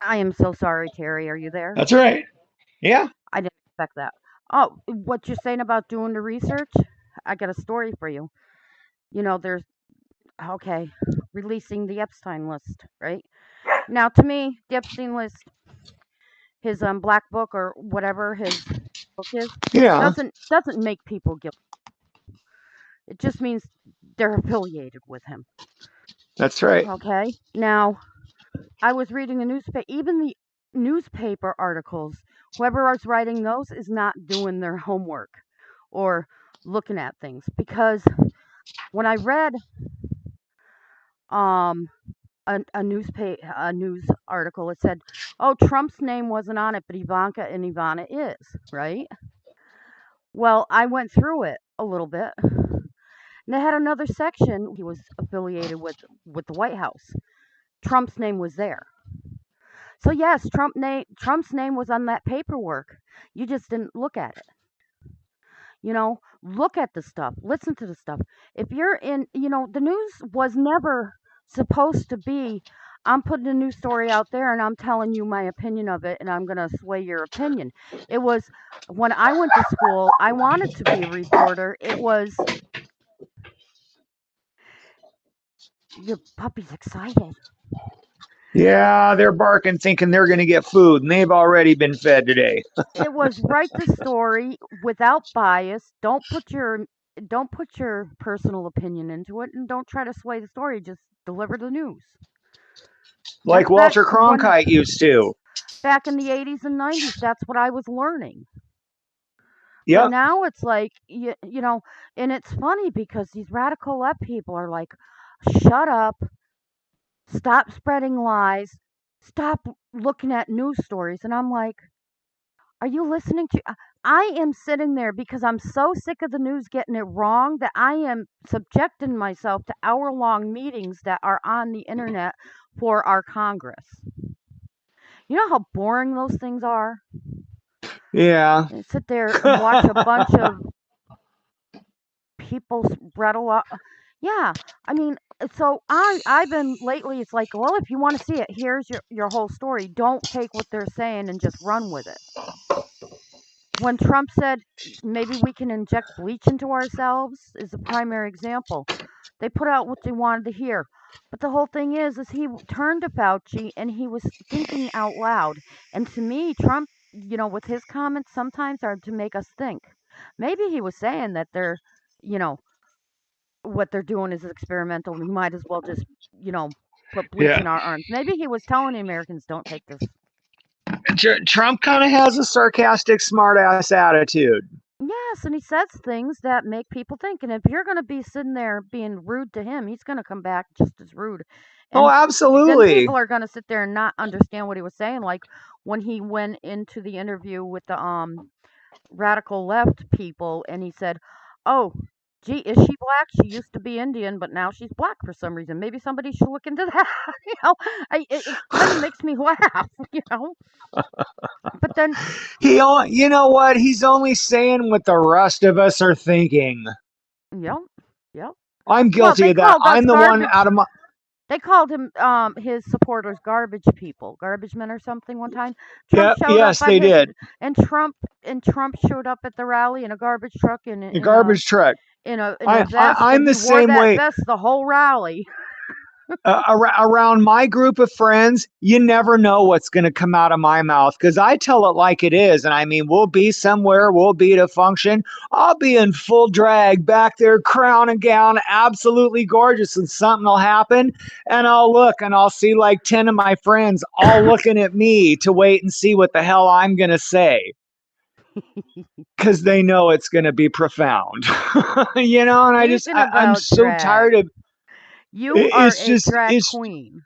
I am so sorry, Terry. Are you there? That's right. Yeah. I didn't expect that. Oh, what you're saying about doing the research? I got a story for you. There's okay, releasing the Epstein list, right? Now, to me, the Epstein list, his black book or whatever his book is, Yeah. doesn't make people guilty. It just means they're affiliated with him. That's right. Okay. Now, I was reading the newspaper, even the newspaper articles. Whoever is writing those is not doing their homework or looking at things because when I read um a news article, it said, "Oh, Trump's name wasn't on it, but Ivanka and Ivana is," right? Well, I went through it a little bit. And they had another section he was affiliated with the White House. Trump's name was there. So yes, Trump's name was on that paperwork. You just didn't look at it. Look at the stuff, listen to the stuff. If you're in, the news was never supposed to be, I'm putting a news story out there and I'm telling you my opinion of it and I'm going to sway your opinion. It was when I went to school, I wanted to be a reporter. It was your puppy's excited. Yeah, they're barking thinking they're going to get food, and they've already been fed today. It was write the story without bias. Don't put your personal opinion into it and don't try to sway the story. Just deliver the news. Like That's back Walter when Cronkite used to. back in the 80s and 90s. That's what I was learning. But Yep. now it's like and it's funny because these radical left people are like, "Shut up, stop spreading lies, stop looking at news stories." And I'm like, "Are you listening to?" I am sitting there because I'm so sick of the news getting it wrong that I am subjecting myself to hour-long meetings that are on the internet for our Congress. You know how boring those things are? Yeah. And sit there and watch a bunch of people spread a lot. Yeah, I mean, so I've been lately. It's like, well, if you want to see it, here's your whole story. Don't take what they're saying and just run with it. When Trump said maybe we can inject bleach into ourselves is a primary example. They put out what they wanted to hear. But the whole thing is he turned to Fauci and he was thinking out loud. And to me, Trump, with his comments sometimes are to make us think. Maybe he was saying that you know, what they're doing is experimental. We might as well just, you know, put bleach Yeah. in our arms. Maybe he was telling the Americans, don't take this. Trump kind of has a sarcastic, smartass attitude. Yes, and he says things that make people think. And if you're going to be sitting there being rude to him, he's going to come back just as rude. Oh, And then absolutely. people are going to sit there and not understand what he was saying. Like when he went into the interview with the radical left people and he said, "Oh, gee, is she black? She used to be Indian, but now she's black for some reason. Maybe somebody should look into that." It kind of makes me laugh, you know. But then, You know what? He's only saying what the rest of us are thinking. yep, yep. I'm Well, guilty they of that. called us I'm the one garbage. out of my. They called him his supporters garbage people, garbage men or something one time. Trump Yeah, showed up yes, at they his did. and Trump showed up at the rally in a garbage truck and The garbage truck. in a vest I'm and the he wore same that way. vest the whole rally. Around my group of friends, you never know what's going to come out of my mouth because I tell it like it is. And I mean, we'll be somewhere, we'll be at a function. I'll be in full drag back there, crown and gown, absolutely gorgeous, and something will happen. And I'll look and I'll see like 10 of my friends all looking at me to wait and see what the hell I'm going to say because they know it's going to be profound. And Speaking I'm about so drag, tired of you are a drag it's, queen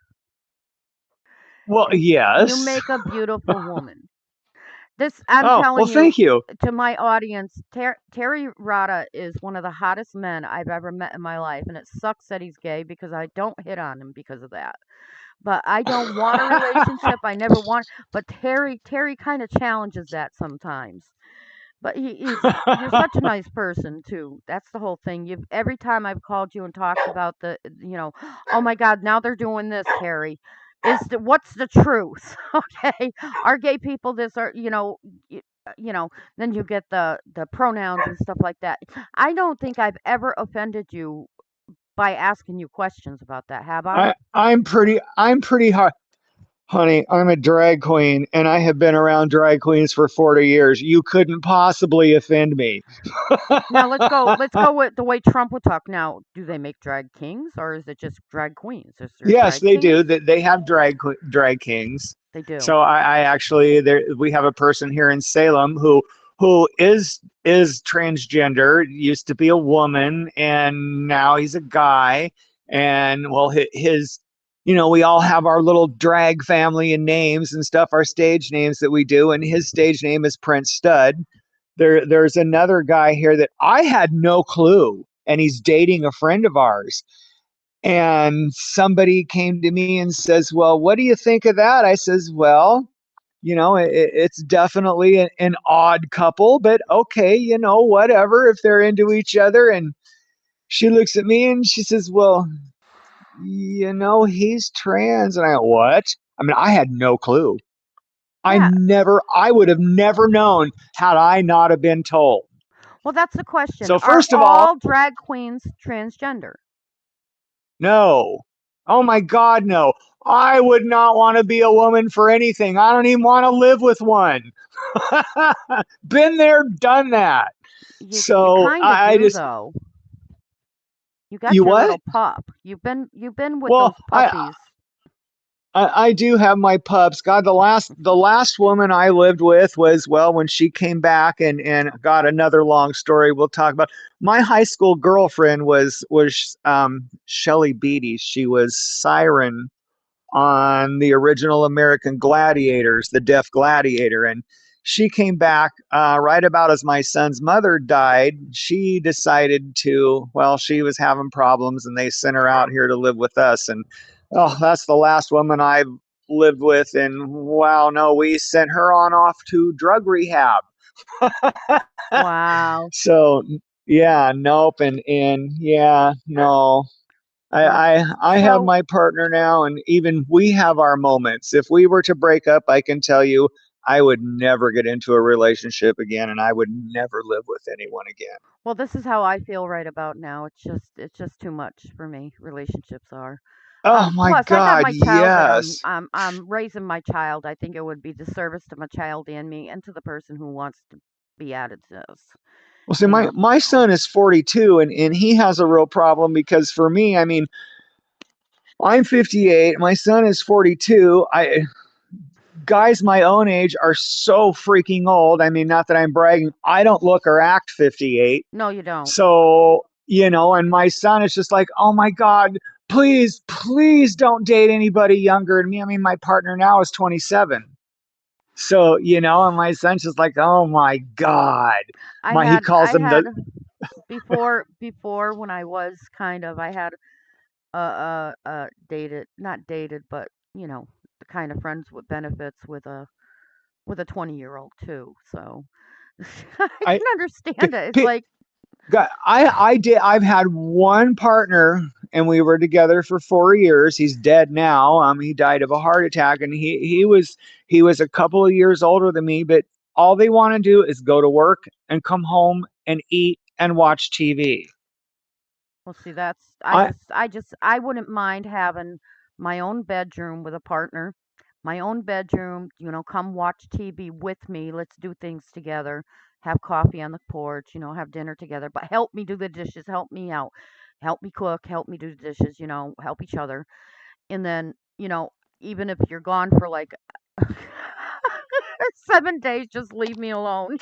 well, and you yes. make a beautiful woman. This, I'm Oh, well, telling you, thank you. to my audience, Terry Rodda is one of the hottest men I've ever met in my life, and it sucks that he's gay because I don't hit on him because of that. But I don't want a relationship. I never want. But Terry kind of challenges that sometimes. But you're such a nice person too. That's the whole thing. You've every time I've called you and talked about oh my God, now they're doing this, Terry. what's the truth? Okay, are gay people this or you know, then you get the pronouns and stuff like that. I don't think I've ever offended you by asking you questions about that, have I? I'm pretty hard. Honey, I'm a drag queen and I have been around drag queens for 40 years. You couldn't possibly offend me. Now let's go with the way Trump would talk. Now, do they make drag kings or is it just drag queens? Is there Yes, drag they kings? do. They have drag kings. They do. So I actually there we have a person here in Salem who is transgender. Used to be a woman, and now he's a guy. And well, his we all have our little drag family and names and stuff, our stage names that we do, and his stage name is Prince Stud. There's another guy here that I had no clue, and he's dating a friend of ours, and somebody came to me and says, well, what do you think of that? I says, well, it's definitely an odd couple, but okay, whatever, if they're into each other. And she looks at me and she says, well, he's trans. And I go, what? I mean, I had no clue. Yeah. I would have never known had I not have been told. Well, that's the question. So Are first of all, all drag queens transgender? no. Oh my God, no. I would not want to be a woman for anything. I don't even want to live with one. Been there, done that. You So kind of I do just, though. You got you your little what? pup. You've been with Well, those puppies. I do have my pups. God, the last woman I lived with was, well, when she came back, and got another long story we'll talk about. My high school girlfriend was Shelly Beatty. She was Siren on the original American Gladiators, the Deaf Gladiator. And she came back right about as my son's mother died. She decided to, well, she was having problems and they sent her out here to live with us. And oh, that's the last woman I've lived with. And wow, no, we sent her on off to drug rehab. Wow. So yeah, nope. And yeah, no, I, Well, I have so my partner now, and even we have our moments. If we were to break up, I can tell you I would never get into a relationship again, and I would never live with anyone again. well, this is how I feel right about now. It's just too much for me. Relationships are. Oh my Plus, I got God, my child that I'm yes. I'm I'm raising my child. I think it would be disservice to my child and me and to the person who wants to be added to this. Well, see, You my know. son is 42, and he has a real problem because for me, I mean, I'm 58. My son is 42. Guys my own age are so freaking old. I mean, not that I'm bragging. I don't look or act 58. No, you don't. So, and my son is just like, oh my God, please, please don't date anybody younger than me. I mean, my partner now is 27. So, and my son's just like, oh my God. I He had calls I them had the, before when I was kind of I had dated, not dated, but the kind of friends with benefits with a 20-year-old too. So I I, can understand it. It's p- like, I've had one partner and we were together for 4 years. He's dead now. He died of a heart attack, and he was a couple of years older than me, but all they want to do is go to work and come home and eat and watch TV. well, see, that's I I wouldn't mind having my own bedroom with a partner, my own bedroom. Come watch TV with me. Let's do things together. Have coffee on the porch. Have dinner together. But help me do the dishes. Help me out. Help me cook. Help me do the dishes. Help each other. And then, even if you're gone for like 7 days, just leave me alone.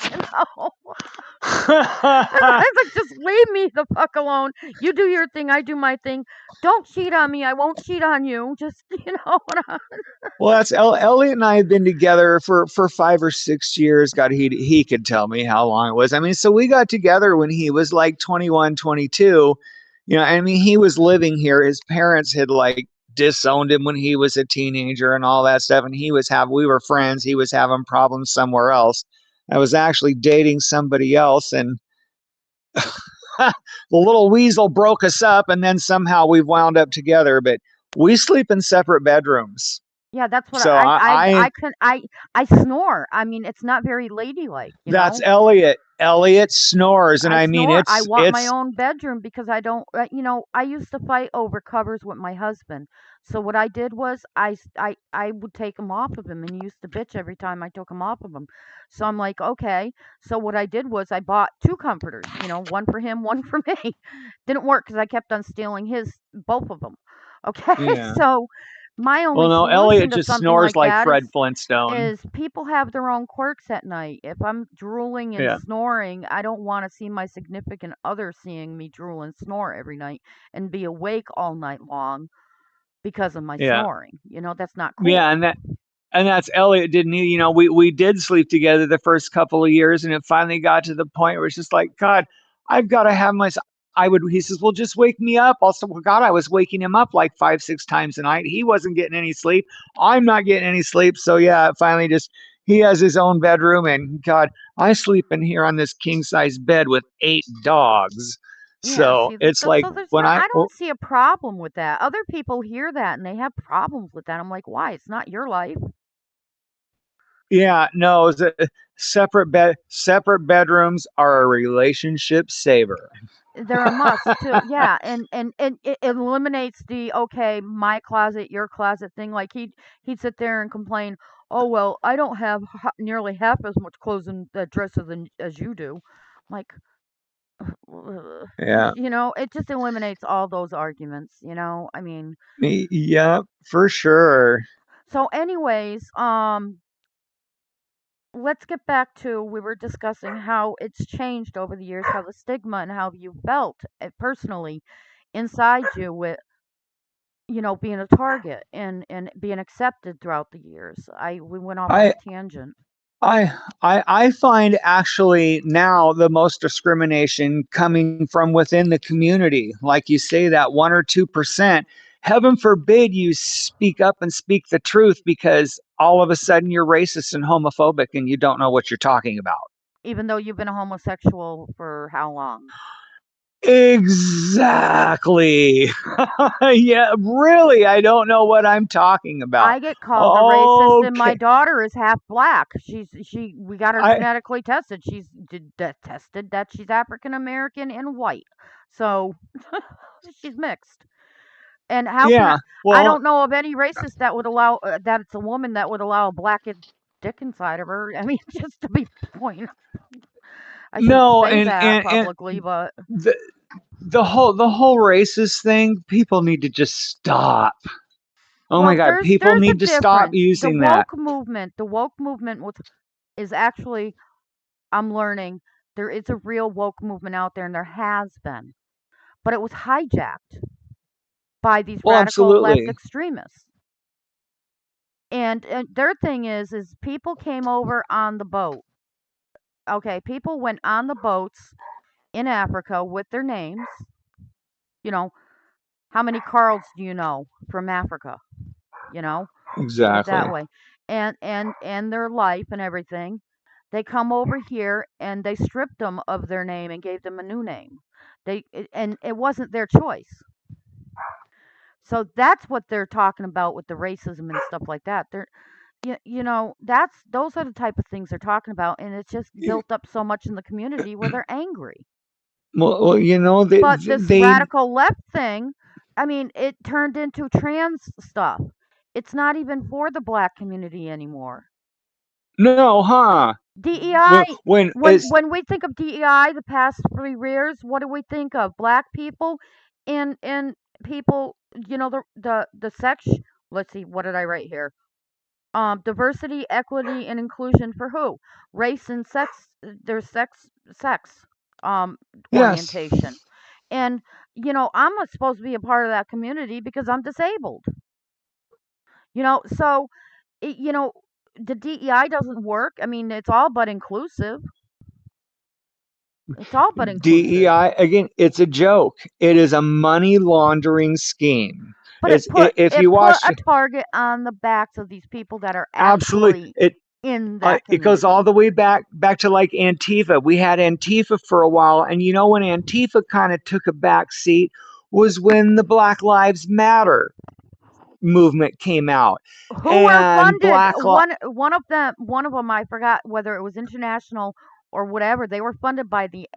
It's like, just leave me the fuck alone. You do your thing, I do my thing. Don't cheat on me. I won't cheat on you. Just, Well, that's Elliot and I have been together for 5 or 6 years. God, he could tell me how long it was. I mean, so we got together when he was like 21, 22. I mean, he was living here. His parents had like disowned him when he was a teenager and all that stuff. And we were friends. He was having problems somewhere else. I was actually dating somebody else, and the little weasel broke us up, and then somehow we've wound up together. But we sleep in separate bedrooms. Yeah, that's what So I can I snore. I mean, it's not very ladylike, you that's know. Elliot. Elliot snores, and I I mean snore. I want my it's own bedroom because I don't, I used to fight over covers with my husband. So what I did was I would take them off of him and he used to bitch every time I took him off of him. So I'm like, okay. So what I did was I bought two comforters, one for him, one for me. Didn't work because I kept on stealing both of them. Okay. yeah. So my Well, only no, solution Elliot to just something snores like like that Fred Flintstone. is people have their own quirks at night. If I'm drooling and Yeah, snoring, I don't want to see my significant other seeing me drool and snore every night and be awake all night long because of my yeah, snoring. That's not yeah, cool. and that's Elliot. Didn't he? We did sleep together the first couple of years, and it finally got to the point where it's just like, God, I've got to have my. I would. He says, well, just wake me up. Also, well, God, I was waking him up like 5, 6 times a night. He wasn't getting any sleep. I'm not getting any sleep. So yeah, finally, just he has his own bedroom, and God, I sleep in here on this king size bed with 8 dogs. Yeah, So see, it's like so there's when not, I I don't see a problem with that. Other people hear that and they have problems with that. I'm like, why? It's not your life. Yeah, no, separate bedrooms are a relationship saver. They're a must too. Yeah, and it eliminates the okay, my closet, your closet thing. Like he'd sit there and complain, "Oh well, I don't have nearly half as much clothes and dresses as you do." I'm like, ugh. Yeah. It just eliminates all those arguments. I mean, Yeah, for sure. so anyways, let's get back to we were discussing how it's changed over the years, how the stigma and how you felt personally inside you with being a target and being accepted throughout the years. I We went off on a I tangent. I find actually now the most discrimination coming from within the community. Like you say, that 1 or 2%. Heaven forbid you speak up and speak the truth because all of a sudden you're racist and homophobic and you don't know what you're talking about. Even though you've been a homosexual for how long? Exactly. Yeah, really, I don't know what I'm talking about. I get called a racist, and my Okay. daughter is half black. We got her I genetically tested. Tested that she's African American and white, so she's mixed. And how can yeah. I Well, don't know of any racist that would allow that it's a woman that would allow a black dick inside of her. I mean, just to be point, I shouldn't no, say that and publicly, but the the whole racist thing, people need to just stop. Oh my well, God, people there's a need to stop difference. using that. The woke movement is actually, I'm learning, there is a real woke movement out there, and there has been, but it was hijacked by these Well, radical left absolutely. extremists. And their thing is people came over on the boat. Okay, people went on the boats in Africa with their names. You know, how many Carls do you know from Africa? You know, Think of it that Exactly. way. And their life and everything. They come over here and they stripped them of their name and gave them a new name. And it wasn't their choice. So that's what they're talking about with the racism and stuff like that. That's those are the type of things they're talking about, and it's just built up so much in the community where they're angry. Well, But this radical left thing, I mean, it turned into trans stuff. It's not even for the black community anymore. no, huh? DEI, When when it's when we think of DEI the past 3 years, what do we think of? Black people and people, the sex. Let's see, what did I write here? Diversity, equity, and inclusion for who? Race and sex. Their sex um yes. orientation. And I'm not supposed to be a part of that community because I'm disabled. So it, you know the DEI doesn't work. I mean, it's all but inclusive. It's all but inclusive. DEI again, it's a joke. It is a money laundering scheme. But It's if it you put watch a target on the backs of these people that are absolutely actually it in that it goes all community. the way back to like Antifa. We had Antifa for a while, and when Antifa kind of took a back seat was when the Black Lives Matter. movement came out, Who were and funded? Black Li- One of them, I forgot whether it was international or whatever. They were funded by the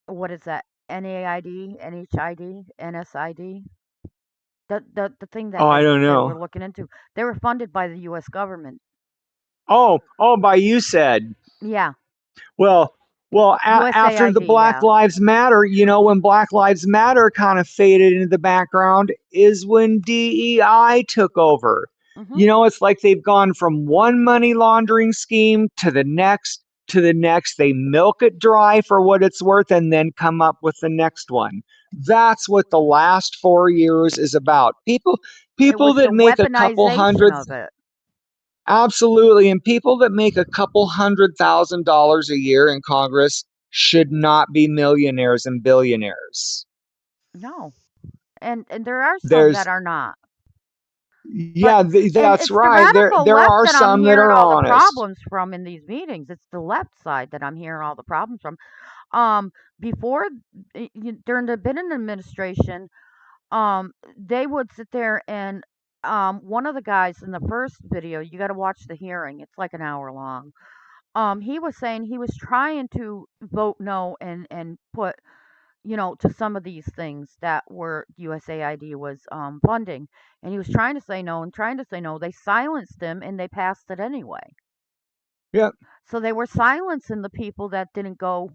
what is that? NAID, NHID, NSID. The thing oh, that I don't they were know. looking into. They were funded by the U.S. government. Oh, by you said. Yeah, Well, after the USAID. Black Yeah. Lives Matter, when Black Lives Matter kind of faded into the background is when DEI took over. Mhm. It's like they've gone from one money laundering scheme to the next to the next. They milk it dry for what it's worth and then come up with the next one. That's what the last 4 years is about. It People was that the make a couple weaponization hundred. of it. Absolutely. And people that make a couple $100,000 a year in Congress should not be millionaires and billionaires. No, and there are some that There's, are not. But yeah, and that's it's the right. There, radical there left are that I'm some that hearing are all the honest. problems from in these meetings. It's the left side that I'm hearing all the problems from. Before during the Biden administration, they would sit there and one of the guys in the first video, you got to watch the hearing. It's like an hour long. He was saying he was trying to vote no and put to some of these things that were USAID was funding. And he was trying to say no and trying to say no. They silenced him and they passed it anyway. Yeah. So they were silencing the people that didn't go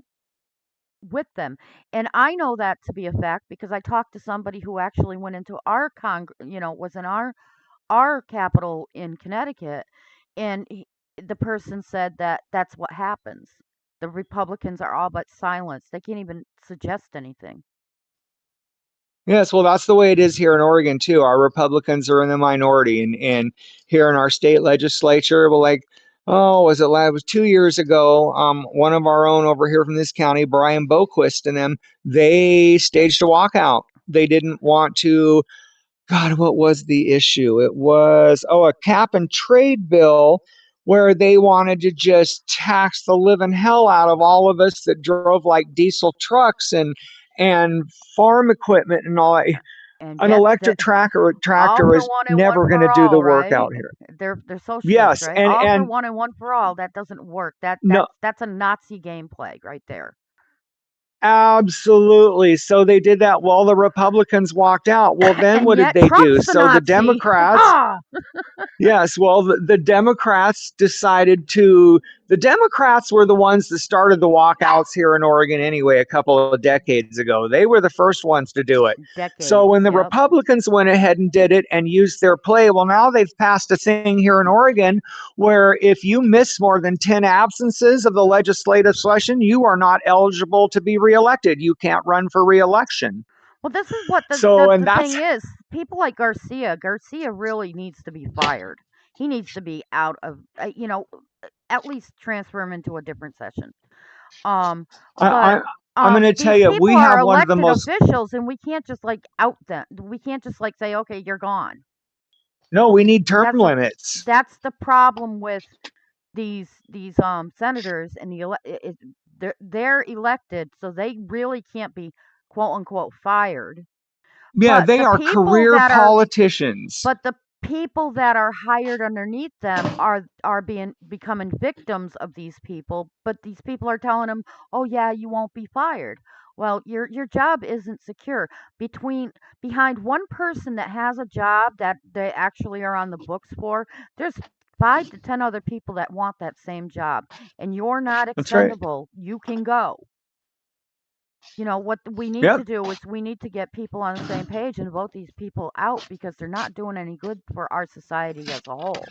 with them. And I know that to be a fact because I talked to somebody who actually went into our was in our capital in Connecticut, and the person said that that's what happens. The Republicans are all but silenced. They can't even suggest anything. Yes, well, that's the way it is here in Oregon too. Our Republicans are in the minority, and here in our state legislature, well, like, oh, it was 2 years ago. One of our own over here from this county, Brian Boquist, and them, they staged a walkout. They didn't want to. God, what was the issue? It was, a cap and trade bill where they wanted to just tax the living hell out of all of us that drove like diesel trucks and farm equipment and all that. And An yet electric that all tractor for is one and one never going to for do the all, work right? out here. They're socialists, Yes, right? and All for and one and one for all. That doesn't work. no, That's a Nazi gameplay right there. absolutely. So they did that while the Republicans walked out. Well, then And what did yet they do? Trump's the So the Nazi. Democrats. Ha! Yes, well, the Democrats decided to. The Democrats were the ones that started the walkouts here in Oregon anyway, a couple of decades ago. They were the first ones to do it. So Decades. when the Yep. Republicans went ahead and did it and used their play, well, now they've passed a thing here in Oregon where if you miss more than 10 absences of the legislative session, you are not eligible to be reelected. You can't run for reelection. Well, this is what So, and the that's, thing is. People like Garcia. Garcia really needs to be fired. He needs to be out of. At least transfer him into a different session. Um, I, but I, I'm going to tell these you, people we are have one of the elected most. officials, and we can't just like out them. We can't just like say, okay, you're gone. No, we need term That's a limits. that's the problem with these senators and they're elected, so they really can't be quote unquote fired. Yeah, But they the are people career that are politicians. But the people that are hired underneath them are being becoming victims of these people, but these people are telling them, "Oh yeah, you won't be fired." Well, your job isn't secure. Between behind one person that has a job that they actually are on the books for, there's 5 to 10 other people that want that same job, and you're not That's right. expendable. You can go. What we need to Yep. do is we need to get people on the same page and vote these people out because they're not doing any good for our society as a whole.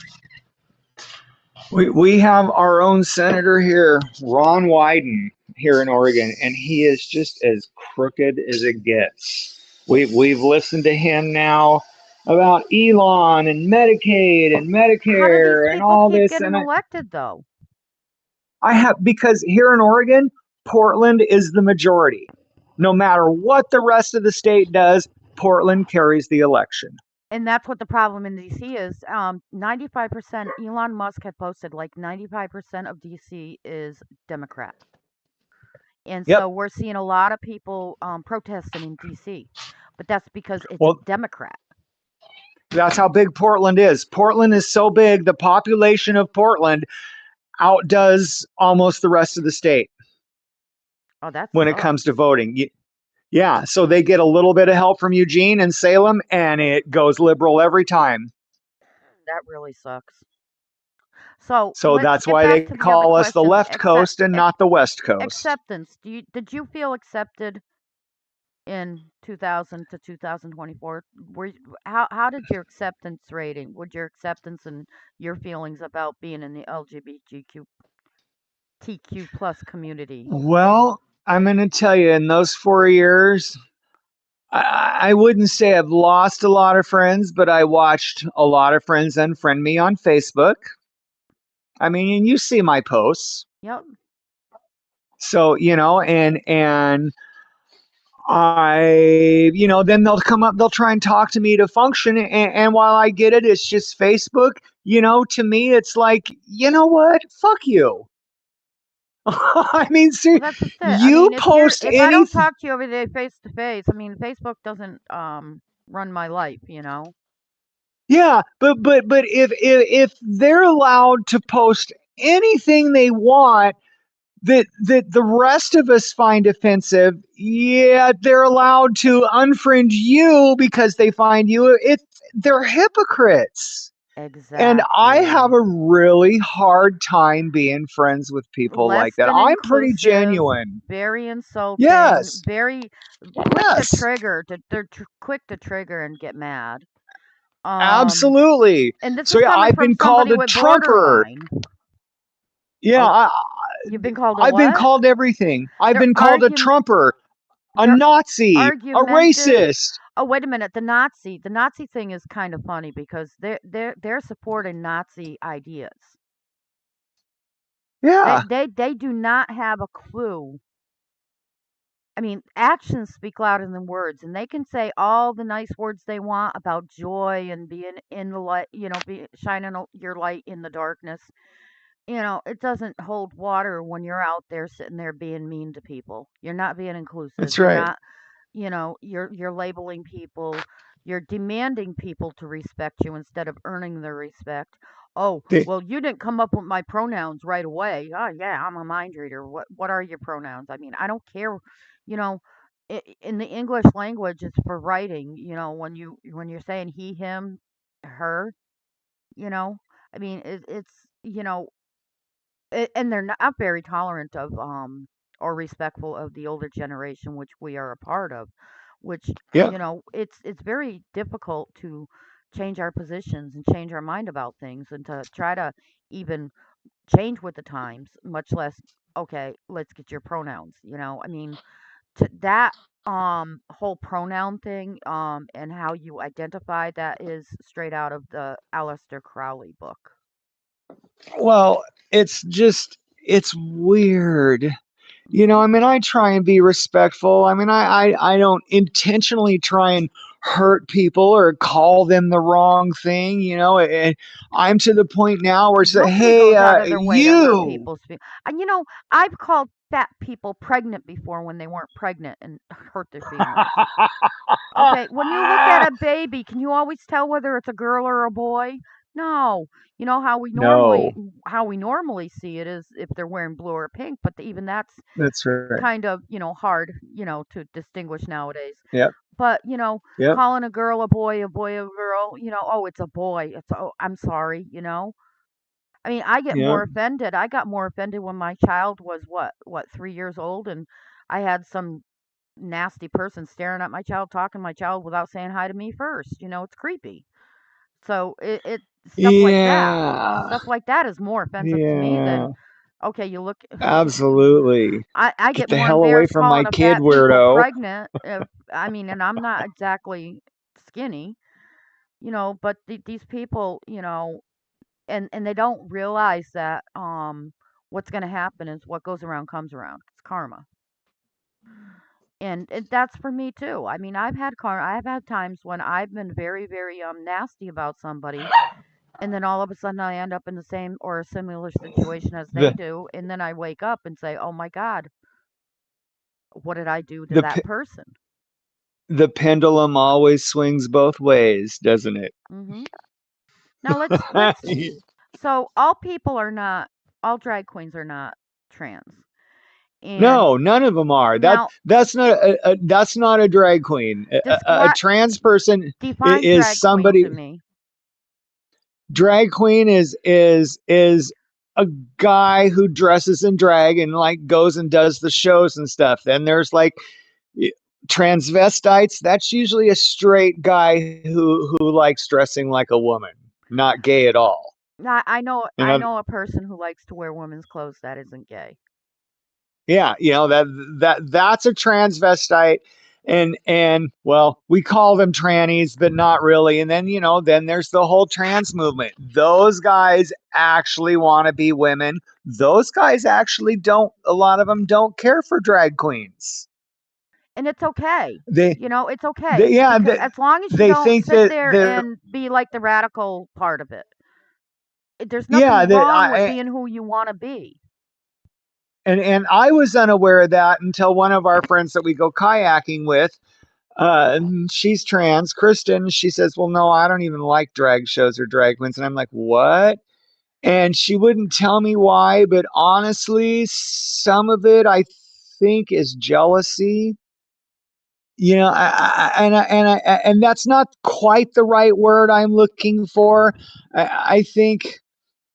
We have our own senator here, Ron Wyden, here in Oregon, and he is just as crooked as it gets. We've listened to him now about Elon and Medicaid and How do these Medicare and people all keep this, getting and elected though? I have, because here in Oregon, Portland is the majority. No matter what the rest of the state does, Portland carries the election. And that's what the problem in DC is. 95% Elon Musk had posted like 95% of DC is Democrat. And Yep. so we're seeing a lot of people protesting in DC. But that's because it's Well, Democrat. That's how big Portland is. Portland is so big, the population of Portland outdoes almost the rest of the state Oh, that when it comes to sucks. voting. Yeah, so they get a little bit of help from Eugene and Salem, and it goes liberal every time. That really sucks. So So let's that's get why back they to the other call us the question. left coast and not the west coast. Acceptance. Did you feel accepted in 2000 to 2024? How did your acceptance rating? Would your acceptance and your feelings about being in the LGBTQ TQ plus community? Well, I'm going to tell you, in those 4 years, I wouldn't say I've lost a lot of friends, but I watched a lot of friends unfriend me on Facebook. I mean, and you see my posts. Yep, So, and then they'll come up, they'll try and talk to me to function. And while I get it, it's just Facebook. To me, it's like, you know what? Fuck you. I mean, well, see, that's just it. I you mean, post if I don't anything. talk to you every day face to face, I mean, Facebook doesn't run my life, you know. Yeah, but if they're allowed to post anything they want that the rest of us find offensive, yeah, they're allowed to unfriend you because they find you it they're hypocrites. And I have Exactly. a really hard time being friends with people Less like that. than I'm pretty inclusive, genuine. very insulting, Yes. very quick to Yes. trigger. They're quick to trigger and get mad. Um, Absolutely. and this So is yeah, coming I've from been called somebody a with trumper. borderline. Yeah, Oh, you've been called a I've been what? called everything. I've They're been called a argument. trumper, a They're Nazi, a argumentative. racist. Oh, wait a minute. The Nazi thing is kind of funny because they're supporting Nazi ideas. Yeah, They do not have a clue. I mean, actions speak louder than words, and they can say all the nice words they want about joy and being in the light, be shining your light in the darkness. It doesn't hold water when you're out there sitting there being mean to people. You're not being inclusive. that's You're right. not, you're labeling people. You're demanding people to respect you instead of earning their respect. Oh, They, well, you didn't come up with my pronouns right away. Oh, yeah, I'm a mind reader. What are your pronouns? I mean, I don't care. You know, in the English language, it's for writing. When you're saying he, him, her. You know, I mean, it's and they're not very tolerant of or respectful of the older generation, which we are a part of, which yeah. it's very difficult to change our positions and change our mind about things and to try to even change with the times, much less okay, let's get your pronouns. I mean, to that whole pronoun thing and how you identify that is straight out of the Aleister Crowley book. Well, it's weird. I Mhm. mean, I try and be respectful. I mean, I don't intentionally try and hurt people or call them the wrong thing. And I'm to the point now where it's like, Nobody hey, goes out of their way to hurt you. people's feelings. And I've called fat people pregnant before when they weren't pregnant and hurt their feelings. Okay, when you look at a baby, can you always tell whether it's a girl or a boy? No. You know No, how we normally see it is if they're wearing blue or pink, but even that's that's right. kind of, hard, to distinguish nowadays. Yep, But, yep, calling a boy a girl, oh, it's a boy. Oh, I'm sorry, I mean, I get yep. more offended. I got more offended when my child was what, 3 years old, and I had some nasty person staring at my child, talking to my child without saying hi to me first. It's creepy. So it Yeah, stuff like that is more offensive to me than yeah, okay, you look. absolutely. I Get get the more hell away embarrassed from my calling a kid, fat people weirdo. pregnant. If I mean, and I'm not exactly skinny, but these people, and they don't realize that what's going to happen is what goes around comes around. It's karma. And that's for me too. I mean, I've had I've had times when I've been very, very nasty about somebody, and then all of a sudden I end up in the same or a similar situation as they The do, and then I wake up and say, "Oh my God, what did I do to the that person?" The pendulum always swings both ways, doesn't it? Hmm. Now let's. So all drag queens are not trans, and No, none of them are. now That's not a drag queen. A describe trans person define is drag queen to somebody. me. Drag queen is a guy who dresses in drag and like goes and does the shows and stuff. Then there's like transvestites. That's usually a straight guy who likes dressing like a woman, not gay at all. I And know a person who likes to wear women's clothes that isn't gay. yeah, that's a transvestite. And well, we call them trannies, but not really. And then then there's the whole trans movement. Those guys actually want to be women. Those guys actually don't. A lot of them don't care for drag queens. And it's okay. They, You know, it's they okay yeah, because as long as you they don't think sit that there they're and be like the radical part of it. There's yeah nothing that wrong with I being who you want to be. and I was unaware of that until one of our friends that we go kayaking with. She's trans, Kristen. She says, "Well, no, I don't even like drag shows or drag queens." And I'm like, "What?" And she wouldn't tell me why, but honestly, some of it I think is jealousy. And that's not quite the right word I'm looking for. I think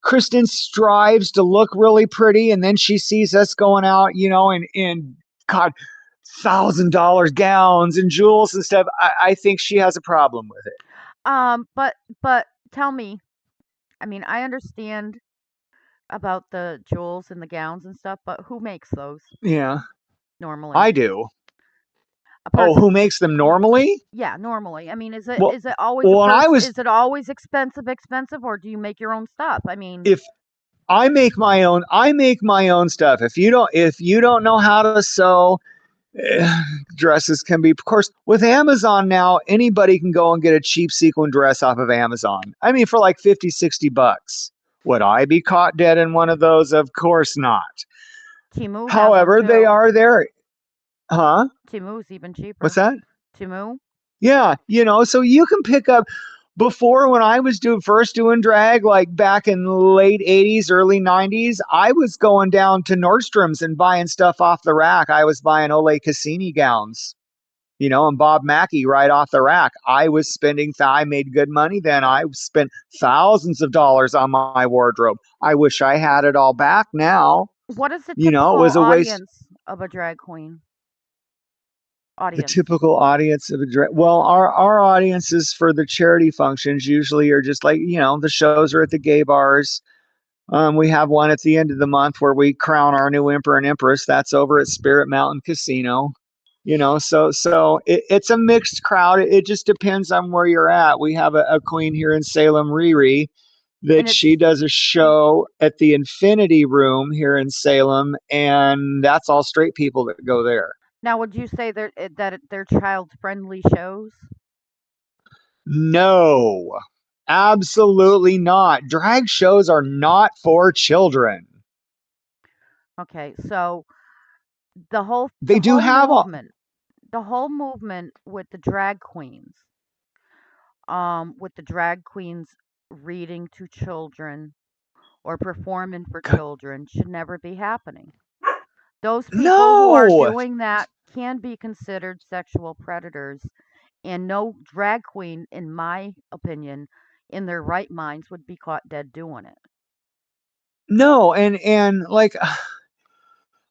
Kristen strives to look really pretty, and then she sees us going out, in God, $1,000 gowns and jewels and stuff. I think she has a problem with it. But tell me, I mean, I understand about the jewels and the gowns and stuff, but who makes those Yeah, normally? I do. A Oh, who person. makes them normally? Yeah, normally. I mean, Well, is it always a well, when I person? was Is it always expensive, or do you make your own stuff? I mean, if I make my own stuff. If you don't know how to sew, dresses can be, of course, with Amazon now, anybody can go and get a cheap sequin dress off of Amazon. I mean, for like 50, $60. Would I be caught dead in one of those? Of course not. Timu has them However, they too. are there. Huh? Timu's even What's cheaper. that? Timu. Yeah, so you can pick up before when I was first doing drag, like back in late 80s, early 90s, I was going down to Nordstrom's and buying stuff off the rack. I was buying Ole Cassini gowns, and Bob Mackie right off the rack. I made good money then. I spent thousands of dollars on my wardrobe. I wish I had it all back now. What is the It typical was a waste. audience of a drag queen? The Audience. typical audience of a well, our audiences for the charity functions usually are just like the shows are at the gay bars. We have one at the end of the month where we crown our new emperor and empress. That's over at Spirit Mountain Casino. It's a mixed crowd. It just depends on where you're at. We have a queen here in Salem, Riri, And that she it's does a show at the Infinity Room here in Salem, and that's all straight people that go there. now, would you say they're child friendly shows? No, absolutely not. Drag shows are not for children. Okay, so They do have a the whole movement with the drag queens reading to children or performing for children should never be happening. Those people who are no, doing that can be considered sexual predators, and no drag queen, in my opinion, in their right minds would be caught dead doing it. no, and like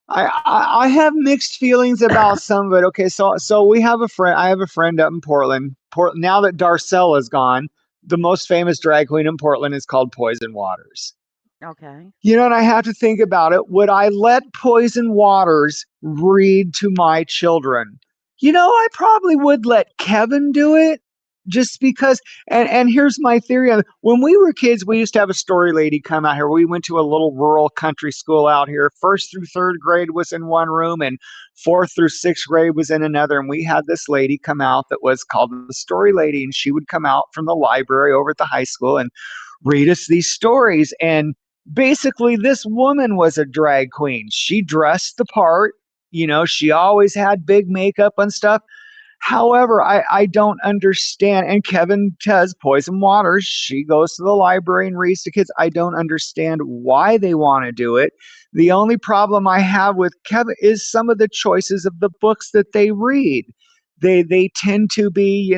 I have mixed feelings about some of it. Okay, so we have a friend. I have a friend up in Portland. Now that Darcella is gone, the most famous drag queen in Portland is called Poison Waters. Okay. And I have to think about it. Would I let Poison Waters read to my children? I probably would let Kevin do it just because. And here's my theory on it. When we were kids, we used to have a story lady come out here. We went to a little rural country school out here. First through third grade was in one room, and fourth through sixth grade was in another. And we had this lady come out that was called the story lady, and she would come out from the library over at the high school and read us these stories. And basically this woman was a drag queen. She dressed the part, she always had big makeup and stuff. However, I don't understand. And Kevin does Poison Waters. She goes to the library and reads to kids. I don't understand why they want to do it. The only problem I have with Kevin is some of the choices of the books that they read. They tend to be,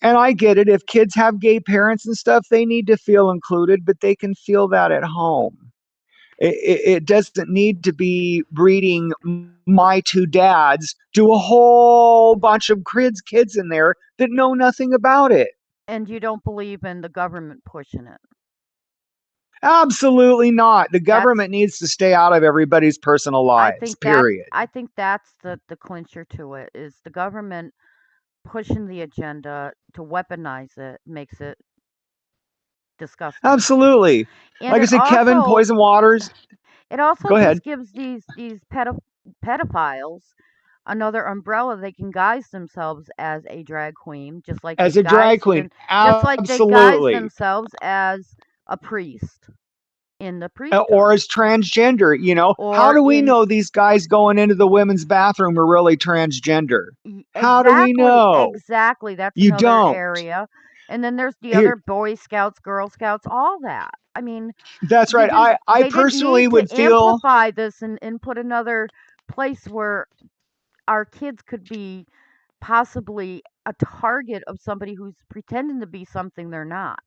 and I get it. If kids have gay parents and stuff, they need to feel included, but they can feel that at home. It doesn't need to be reading My Two Dads, do a whole bunch of kids in there that know nothing about it. And you don't believe in the government pushing it. Absolutely not. The That's government needs to stay out of everybody's personal lives, period. I think that's the clincher to it is the government pushing the agenda to weaponize it makes it disgusting. Absolutely. And Like I said, Kevin, Poison Waters. it also Go ahead. just gives these pedophiles another umbrella. They can guise themselves as a drag queen, As a drag queen, just like they guise absolutely. themselves as a priest in the Or priesthood as transgender. How or do we in know these guys going into the women's bathroom are really transgender? How do we exactly, know? exactly. That's You another don't. area. And then there's the Here, other Boy Scouts, Girl Scouts, all that. I mean, that's right. I they didn't personally need to would feel amplify this and put another place where our kids could be possibly a target of somebody who's pretending to be something they're not.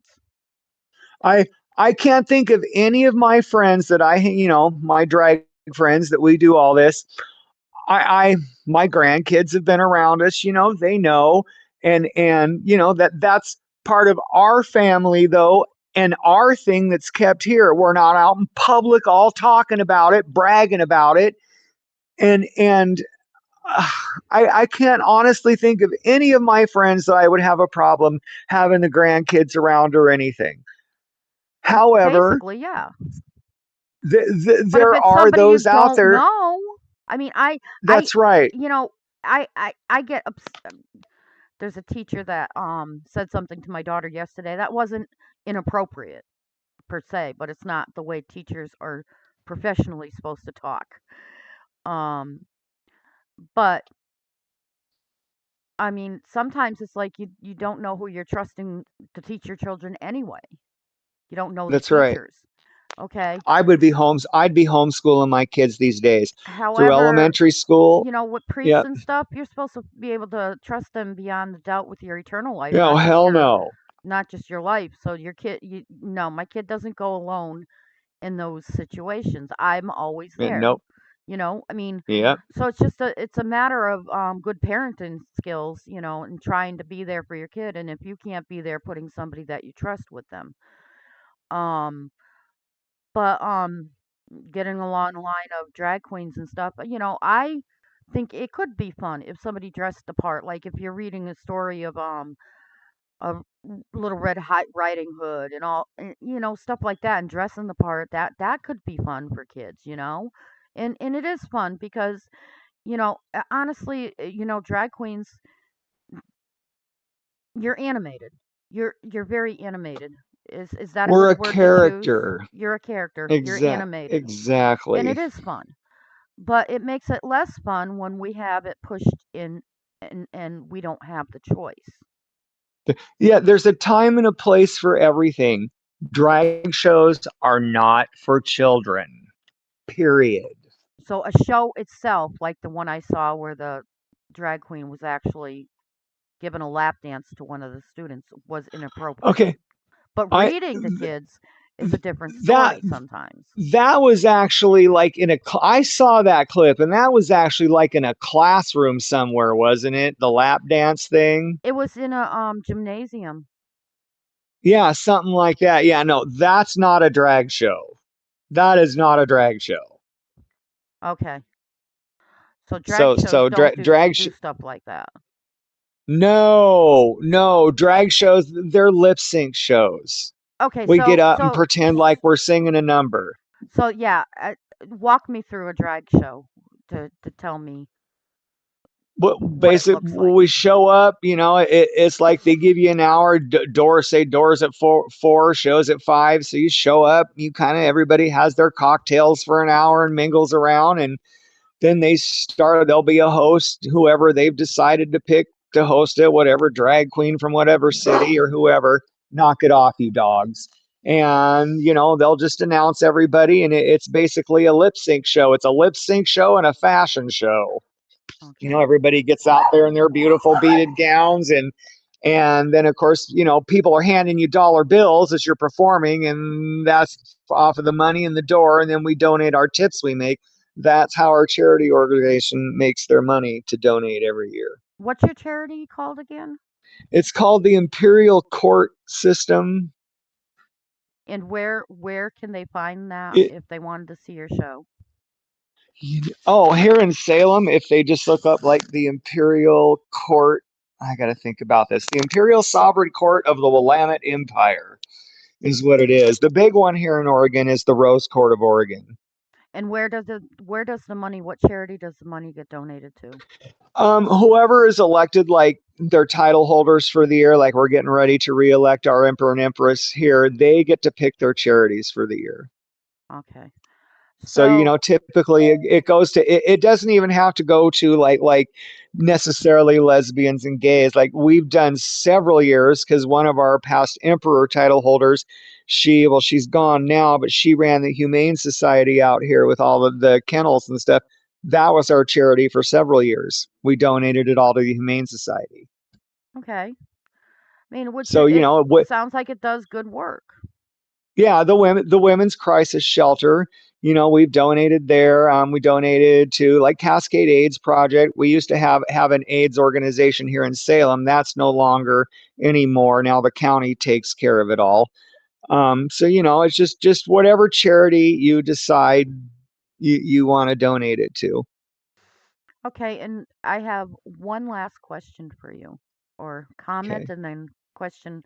I I can't think of any of my friends that my drag friends that we do all this. I my grandkids have been around us, they know, and that's part of our family though, and our thing that's kept here. We're not out in public all talking about it, bragging about it, and uh, I can't honestly think of any of my friends that I would have a problem having the grandkids around or anything. However, Basically, yeah. But if there it's are somebody you those out don't there. know, I mean, I, That's right. you know, I get there's a teacher that said something to my daughter yesterday that wasn't inappropriate per se, but it's not the way teachers are professionally supposed to talk. Um, but I mean, sometimes it's like you don't know who you're trusting to teach your children anyway. You don't know the That's right. teachers. Okay. I'd be homeschooling my kids these days through However, elementary school. with priests Yep. and stuff, you're supposed to be able to trust them beyond the doubt with your eternal life, No, hell no. not just your life. So your kid, no, my kid doesn't go alone in those situations. I'm always there. Nope. I mean, Yep. so it's a matter of good parenting skills, and trying to be there for your kid. And if you can't be there, putting somebody that you trust with them. Um, but getting along the line of drag queens and stuff, I think it could be fun if somebody dressed the part. Like if you're reading a story of Little Riding Hood and all, stuff like that, and dressing the part, that could be fun for kids. And it is fun because honestly, drag queens, you're animated. You're very animated. Is that a We're good a word to choose? character. You're a character. You're animated. And it Exactly. is fun. But it makes it less fun when we have it pushed in and we don't have the choice. Yeah, there's a time and a place for everything. Drag shows are not for children. Period. So a show itself, like the one I saw where the drag queen was actually giving a lap dance to one of the students, was inappropriate. Okay. But I reading to kids is a different that story sometimes. that was actually like I saw that clip, and that was actually like in a classroom somewhere, wasn't it? The lap dance thing. It was in a gymnasium. Yeah, something like that. Yeah, no, that's not a drag show. That is not a drag show. Okay. So drag shows So don't drag do stuff like that. no, no, drag shows, they're lip sync shows. Okay, We get up and pretend like we're singing a number. yeah, walk me through a drag show to tell me But what it basically, looks when like. we show up, it's like they give you an hour. Doors at four, shows at 5. So you show up, you kind of everybody has their cocktails for an hour and mingles around, and then there'll be a host, whoever they've decided to pick to host it, whatever drag queen from whatever city or whoever. Knock it off, you dogs. And they'll just announce everybody, and it's basically a lip sync show. It's a lip sync show and a fashion show. Okay. Everybody gets out there in their beautiful beaded gowns, and then of course people are handing you dollar bills as you're performing, and that's off of the money in the door, and then we donate our tips we make. That's how our charity organization makes their money to donate every year. What's your charity called again? It's called the Imperial Court System. And where can they find that it, if they wanted to see your show? oh, here in Salem, if they just look up like the Imperial Court, I got to think about this. The Imperial Sovereign Court of the Willamette Empire is what it is. The big one here in Oregon is the Rose Court of Oregon. And where does the money, what charity does the money get donated to? Whoever is elected, like their title holders for the year, like we're getting ready to reelect our emperor and empress here, they get to pick their charities for the year. Okay. So So, typically it goes to it doesn't even have to go to like necessarily lesbians and gays. Like we've done several years because one of our past emperor title holders, she's gone now, but she ran the Humane Society out here with all of the kennels and stuff. That was our charity for several years. We donated it all to the Humane Society. okay. I mean, which So it sounds like it does good work. yeah, the women's crisis shelter. We've donated there. We donated to like Cascade AIDS Project. We used to have an AIDS organization here in Salem. That's no longer anymore. Now the county takes care of it all. So it's just whatever charity you decide you want to donate it to. Okay, and I have one last question for you, or comment Okay. and then question.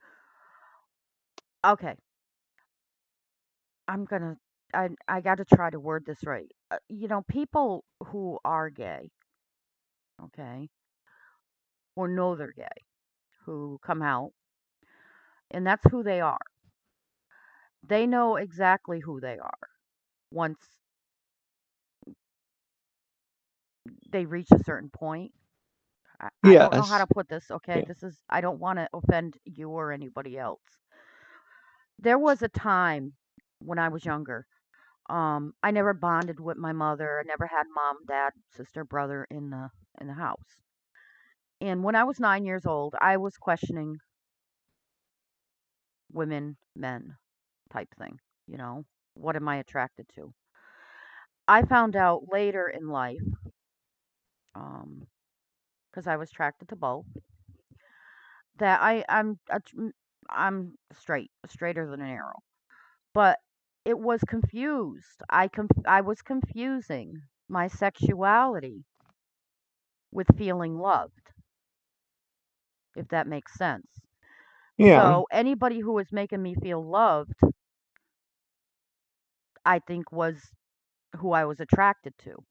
Okay, I'm gonna. I got to try to word this right. People who are gay, okay, or know they're gay, who come out, and that's who they are. They know exactly who they are once they reach a certain point. I don't know how to Yes. put this, okay? Yeah. I don't want to offend you or anybody else. There was a time when I was younger. I never bonded with my mother. I never had mom, dad, sister, brother in the house. And when I was 9 years old, I was questioning women, men type thing. You know, what am I attracted to? I found out later in life, um, because I was attracted to both, that I'm straight, straighter than an arrow. But it was confused. I was confusing my sexuality with feeling loved, if that makes sense. Yeah. So anybody who was making me feel loved, I think was who I was attracted to.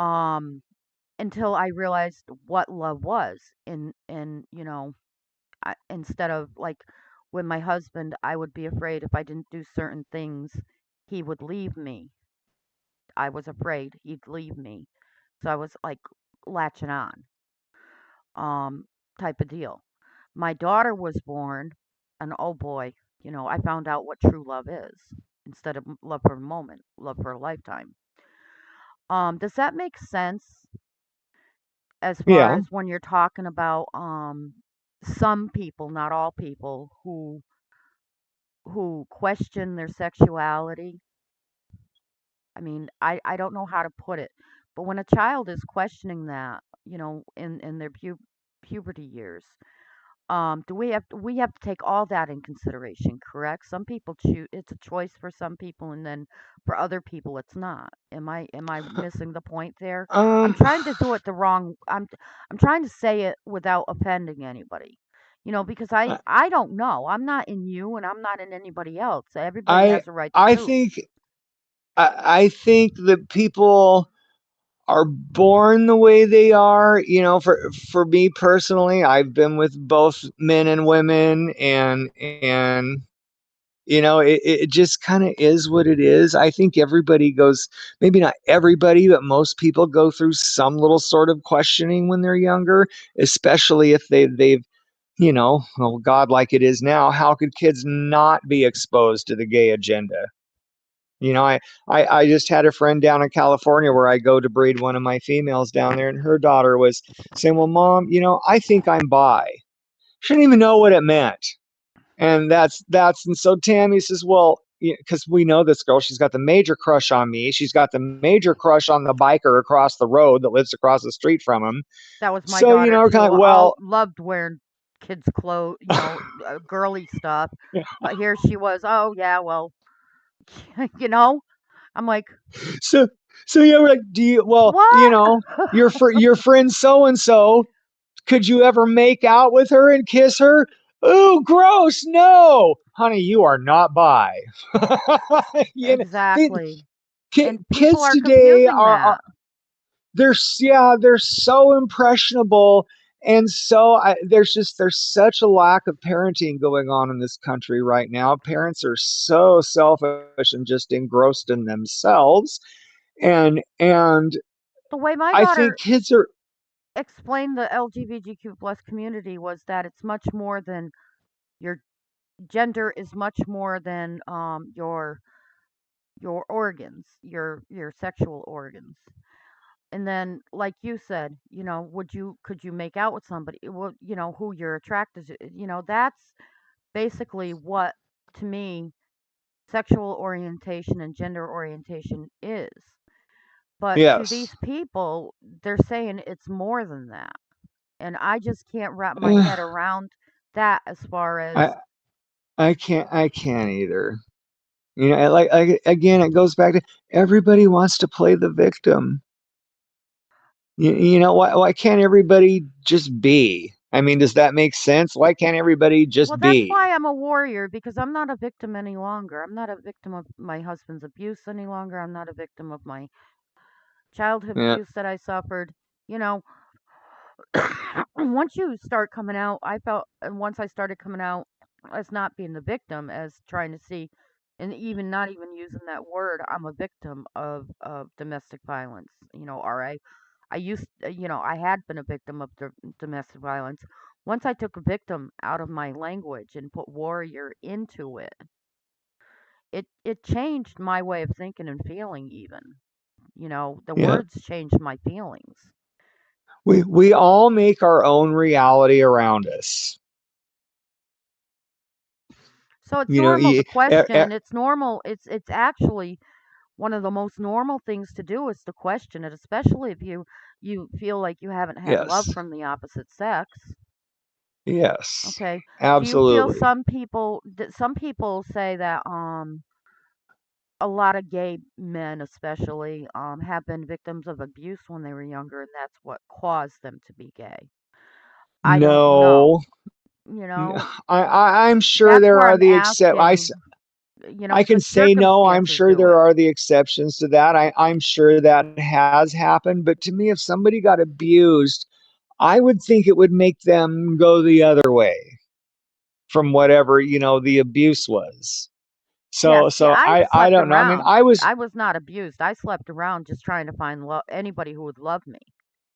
Um until I realized what love was, and instead of like with my husband, I would be afraid if I didn't do certain things, he would leave me. I was afraid he'd leave me. So I was like latching on, um, type of deal. My daughter was born, and oh boy, I found out what true love is instead of love for a moment, love for a lifetime. Does that make sense as far Yeah. as when you're talking about some people, not all people, who question their sexuality? I mean, I don't know how to put it, but when a child is questioning that, in their puberty years, do we have to take all that in consideration, correct? Some people choose, it's a choice for some people, and then for other people it's not. Am I missing the point there? I'm Um. trying to do it the wrong I'm trying to say it without offending anybody. Because I don't know. I'm not in you and I'm not in anybody else. Everybody I has a right to I choose. think I think that people are born the way they are. For me personally, I've been with both men and women, and it just kind of is what it is. I think everybody goes, maybe not everybody, but most people go through some little sort of questioning when they're younger, especially if they've, oh God, like it is now, how could kids not be exposed to the gay agenda? I just had a friend down in California where I go to breed one of my females down there, and her daughter was saying, well, Mom, I think I'm bi. She didn't even know what it meant. And so Tammy says, well, because we know this girl, she's got the major crush on me. She's got the major crush on the biker across the road that lives across the street from him. That was my So, daughter we're too. kind of, All well, loved wearing kids' clothes, girly stuff. yeah. But here she was. Oh yeah, well, you know. I'm like, So, so yeah, we're like, well, what? your friend so and so, could you ever make out with her and kiss her? Ooh, gross! No, honey, you are not bi. you know, they, Exactly. And people kids are today confusing that. they're so impressionable, and there's such a lack of parenting going on in this country right now. Parents are so selfish and just engrossed in themselves, and The way my I think daughter kids are, explained the LGBTQ plus community was that it's much more than your gender is much more than your organs, your sexual organs. And then, like you said, could you make out with somebody? Well, who you're attracted to. That's basically what, to me, sexual orientation and gender orientation is. But to yes. these people, they're saying it's more than that. And I just can't wrap my head around that as far as, I I can't either. Like again, it goes back to everybody wants to play the victim. Why can't everybody just be? I mean, does that make sense? Why can't everybody well, just that's be? why I'm a warrior, because I'm not a victim any longer. I'm not a victim of my husband's abuse any longer. I'm not a victim of my childhood Yeah, abuse that I suffered. You know, once you start coming out, and once I started coming out as not being the victim, as trying to see, and even not even using that word, I'm a victim of domestic violence. Or I used, I had been a victim of domestic violence. Once I took victim out of my language and put warrior into it, it changed my way of thinking and feeling. Even, the yeah. words changed my feelings. We all make our own reality around us. So it's You know, normal to e- e- question. It's normal. It's actually one of the most normal things to do is to question it, especially if you feel like you haven't had love yes, from the opposite sex. yes, Okay. Do you feel absolutely. some people say that a lot of gay men especially have been victims of abuse when they were younger, and that's what caused them to be gay. I don't No, know. You know, I'm sure that's there where are I'm the except. asking, I can the say no. I'm circumstances sure to there it. are the exceptions to that. I'm sure that has happened. But to me, if somebody got abused, I would think it would make them go the other way from whatever, the abuse was. Yeah, So see, so I I slept don't know. I mean, around. I was not abused. I slept around just trying to find anybody who would love me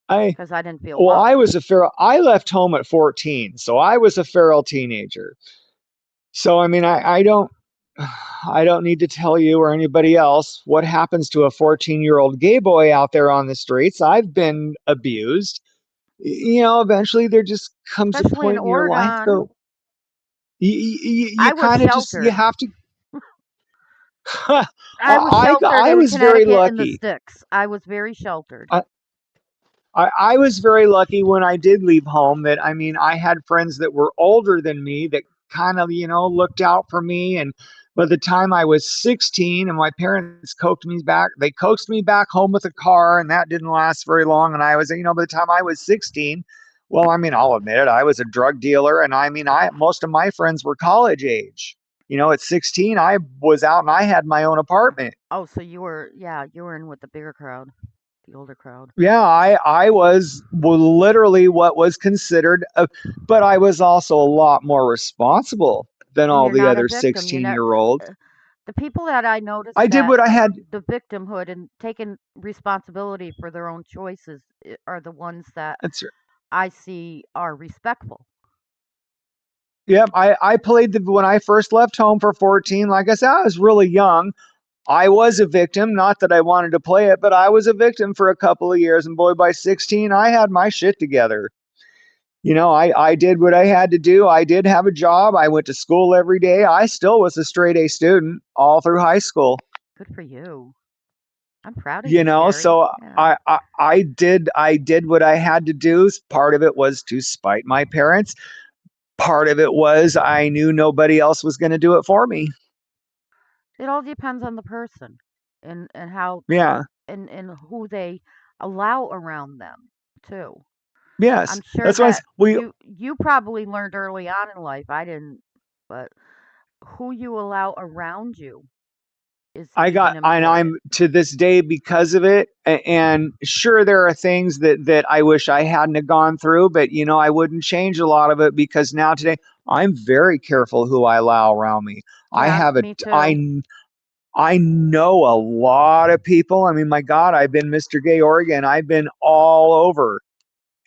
I because I didn't feel well, I loved. was a feral. I left home at 14, so I was a feral teenager. So I mean, I don't need to tell you or anybody else what happens to a 14-year-old gay boy out there on the streets. I've been abused. Eventually there just comes a Especially in point in your life Oregon. though, you I was kind of just, you sheltered. have to. I was sheltered I in was very Connecticut in the lucky. sticks. I was very sheltered. I, I was very lucky when I did leave home that, I mean, I had friends that were older than me that kind of, looked out for me. And by the time I was 16 and my parents they coaxed me back home with a car, and that didn't last very long. And I was, by the time I was 16, well, I mean, I'll admit it, I was a drug dealer. And I mean, most of my friends were college age. At 16, I was out and I had my own apartment. Oh, so you were in with the bigger crowd, the older crowd. Yeah, I was literally what was considered, but I was also a lot more responsible than and all you're the not a other victim. You know, 16-year-olds. the people that I notice I did that what I had. the victimhood and taking responsibility for their own choices are the ones that That's I see are respectful. Yep, I played when I first left home for 14. Like I said, I was really young. I was a victim, not that I wanted to play it, but I was a victim for a couple of years. And boy, by 16, I had my shit together. I did what I had to do. I did have a job. I went to school every day. I still was a straight A student all through high school. Good for you. I'm proud of you, Terry. So Yeah. I did what I had to do. Part of it was to spite my parents. Part of it was I knew nobody else was going to do it for me. It all depends on the person and how Yeah. and who they allow around them too. Yes. I'm sure That's why that we you probably learned early on in life. I didn't, but who you allow around you is I even got, and important. I'm to this day because of it. And sure, there are things that I wish I hadn't have gone through, but I wouldn't change a lot of it because now today I'm very careful who I allow around me. I Yeah, have a, me too. I know a lot of people. I mean, my God, I've been Mr. Gay Oregon. I've been all over.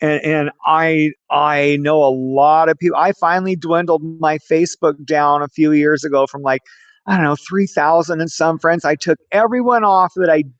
And I know a lot of people. I finally dwindled my Facebook down a few years ago from like, I don't know, 3,000 and some friends. I took everyone off that I'm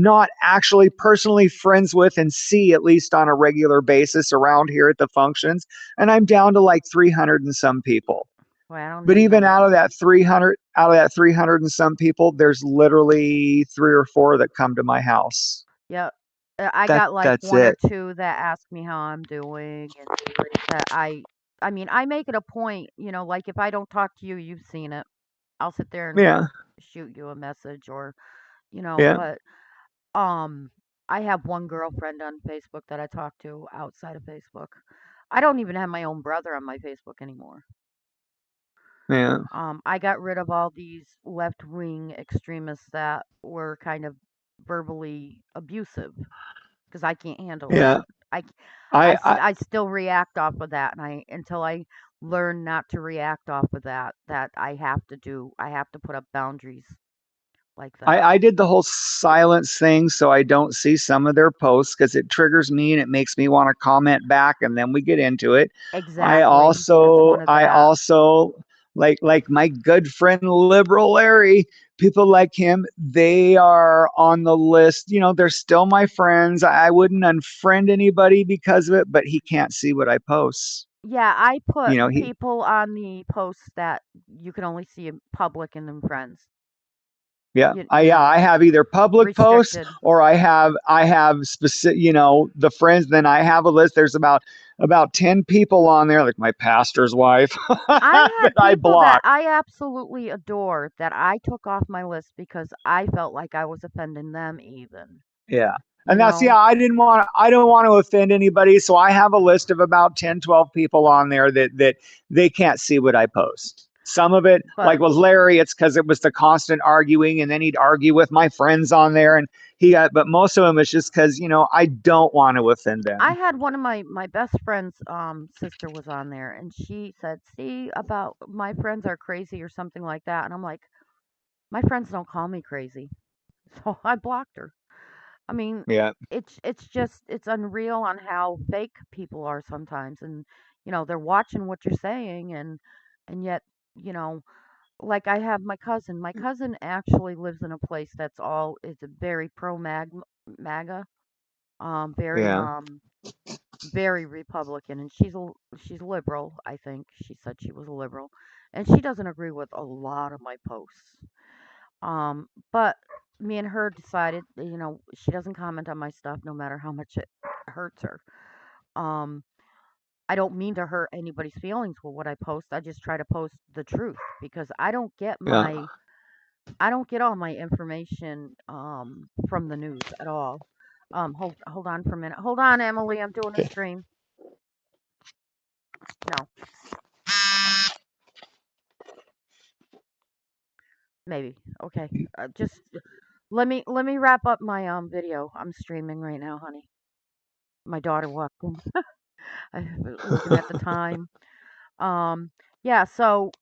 not actually personally friends with and see at least on a regular basis around here at the functions. And I'm down to like 300 and some people. Well, I don't But need even no. out of that 300 and some people, there's literally three or four that come to my house. Yeah, I That got like that's one or it. two that ask me how I'm doing, and that I mean, I make it a point, like if I don't talk to you, you've seen it. I'll sit there and Yeah. shoot you a message or, Yeah. but um I have one girlfriend on Facebook that I talk to outside of Facebook. I don't even have my own brother on my Facebook anymore. Yeah. I got rid of all these left-wing extremists that were kind of verbally abusive because I can't handle Yeah. that. I, I, I I still react off of that, and I until I learn not to react off of that, that I have to put up boundaries like that. I did the whole silence thing so I don't see some of their posts because it triggers me and it makes me want to comment back and then we get into it. I Exactly. That's also one of I that. also like my good friend Liberal Larry, people like him, they are on the list. They're still my friends. I wouldn't unfriend anybody because of it, but he can't see what I post. Yeah, I put He people on the posts that you can only see in public and in friends. Yeah, You I you yeah, know, I have either public posts restricted. or I have specific, the friends. Then I have a list. There's about 10 people on there, like my pastor's wife I that have I people that block. I absolutely adore that I took off my list because I felt like I was offending them even, Yeah. you And that's, know? yeah, I don't want to offend anybody. So I have a list of about 10, 12 people on there that they can't see what I post. Some of it, like But with Larry, it's because it was the constant arguing, and then he'd argue with my friends on there. And but most of them, it's just because, I don't want to offend I them. had one of my best friend's sister was on there and she said, "See about my friends are crazy or something like that." And I'm like, "My friends don't call me crazy." So I blocked her. I mean, Yeah. it's just it's unreal on how fake people are sometimes, and they're watching what you're saying, and yet you know like I have my cousin. My cousin actually lives in a place that's all is a very pro MAGA, very Yeah. very Republican, and she's liberal. I think she said she was a liberal, and she doesn't agree with a lot of my posts. But me and her decided, she doesn't comment on my stuff no matter how much it hurts her. Um, I don't mean to hurt anybody's feelings with what I post. I just try to post the truth because Yeah. I don't get all my information from the news at all. Hold on for a minute. Hold on, Emily. I'm doing a stream. No, maybe. Okay. Just let me wrap up my video. I'm streaming right now, honey. My daughter walked in. I'm looking at the time. Um, yeah, so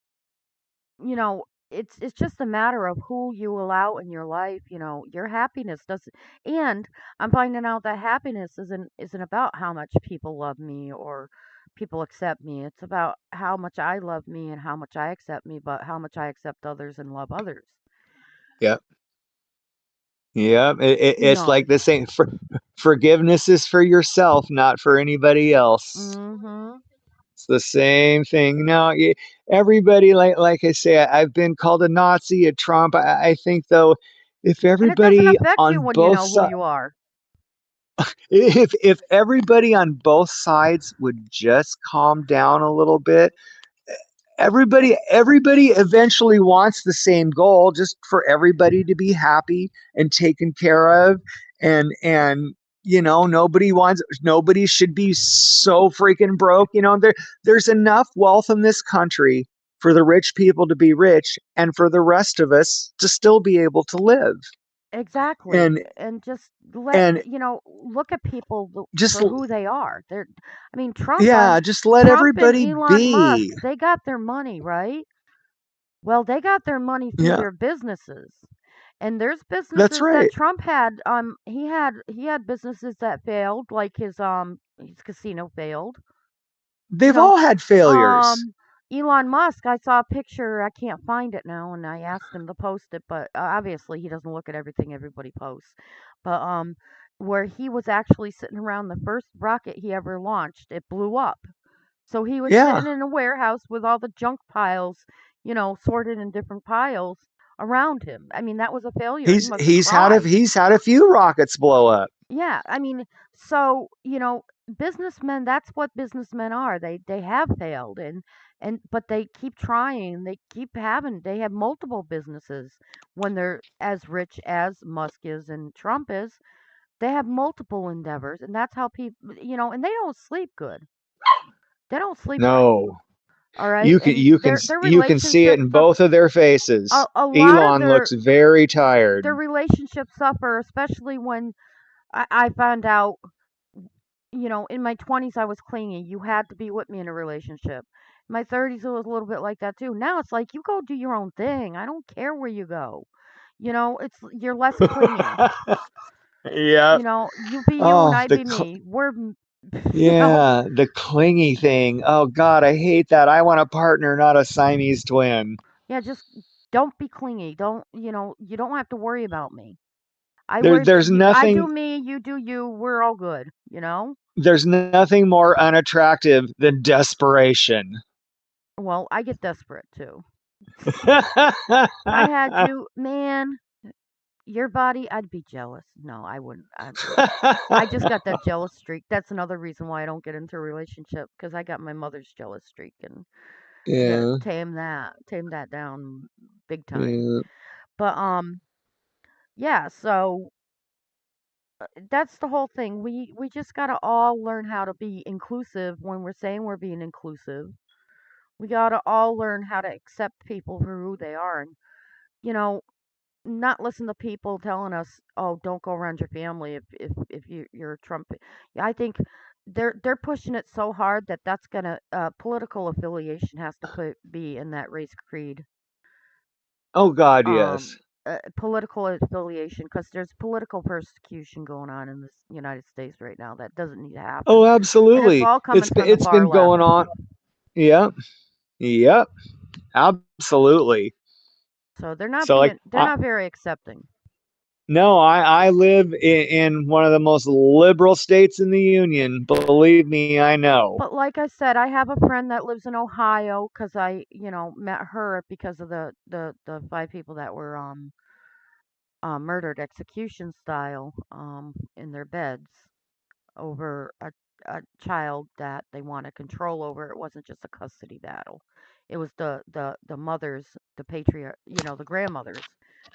it's just a matter of who you allow in your life. Your happiness doesn't. And I'm finding out that happiness isn't about how much people love me or people accept me. It's about how much I love me and how much I accept me, but how much I accept others and love others. Yeah. Yeah. You It's know. like the same. Forgiveness is for yourself, not for anybody else. Mhm. It's the same thing. No, everybody, like I say, I've been called a Nazi, a Trump. I think though, if And it doesn't everybody affect you on when you both know who sides, you are. if everybody on both sides would just calm down a little bit, everybody eventually wants the same goal, just for everybody to be happy and taken care of, and nobody should be so freaking broke. There's enough wealth in this country for the rich people to be rich and for the rest of us to still be able to live. Exactly. and And just and look at people just for who they are. I mean, yeah, just let Trump and everybody Elon Musk, be. they got their money, right? Well, they got their money through Yeah, their businesses. And there's that's businesses that right. Trump had, he had businesses that failed, like his casino failed. You They've know, all had failures. um, Elon Musk, I saw a picture, I can't find it now, and I asked him to post it, but obviously he doesn't look at everything everybody posts. But where he was actually sitting around the first rocket he ever launched, it blew up. So he was Yeah. sitting in a warehouse with all the junk piles, sorted in different piles around him. I mean, that was a failure. He He's must have he's had a cried. he's had a few rockets blow up. Yeah, I mean, so, businessmen, that's what businessmen are. They have failed and but they keep trying. They have multiple businesses when they're as rich as Musk is and Trump is. They have multiple endeavors, and that's how people, and they don't sleep good. They don't sleep right. No. All right? You can And you can their you can see it relationships in suffer. both of their faces. A lot of Elon looks very tired. their relationships suffer, especially when I found out, in my 20s, I was clingy. You had to be with me in a relationship. In my 30s, it was a little bit like that too. Now it's like you go do your own thing. I don't care where you go. You're less clingy. Yep. You be you and Oh, I be me. you know, yeah, the clingy thing. Oh God, I hate that. I want a partner, not a Siamese twin. yeah, just don't be clingy. You don't have to worry about me. There, there's I do nothing me, you do you. We're all good. there's nothing more unattractive than desperation. Well, I get desperate too. If I had you, man, your body, I'd be jealous. No, I wouldn't. I just got that jealous streak. That's another reason why I don't get into a relationship because I got my mother's jealous streak, and I gotta Yeah, tame that down big time. yeah. But yeah. So that's the whole thing. We just gotta all learn how to be inclusive when we're saying we're being inclusive. We gotta all learn how to accept people for who they are, and you know, not listen to people telling us, "Oh, don't go around your family if you're a Trump." Yeah, I think they're pushing it so hard that that's gonna political affiliation has to be in that race creed. Oh God, yes. Political affiliation, because there's political persecution going on in this United States right now that doesn't need to happen, Oh, and it's absolutely. all coming from the It's far been left. going on. Yep, yep, absolutely. So So like, they're not very accepting. no, I live in one of the most liberal states in the union. Believe me, I know. But like I said, I have a friend that lives in Ohio because I, met her because of the five people that were murdered execution style in their beds over a child that they want to control over. It wasn't just a custody battle. It was the mothers, the patriarch, the grandmothers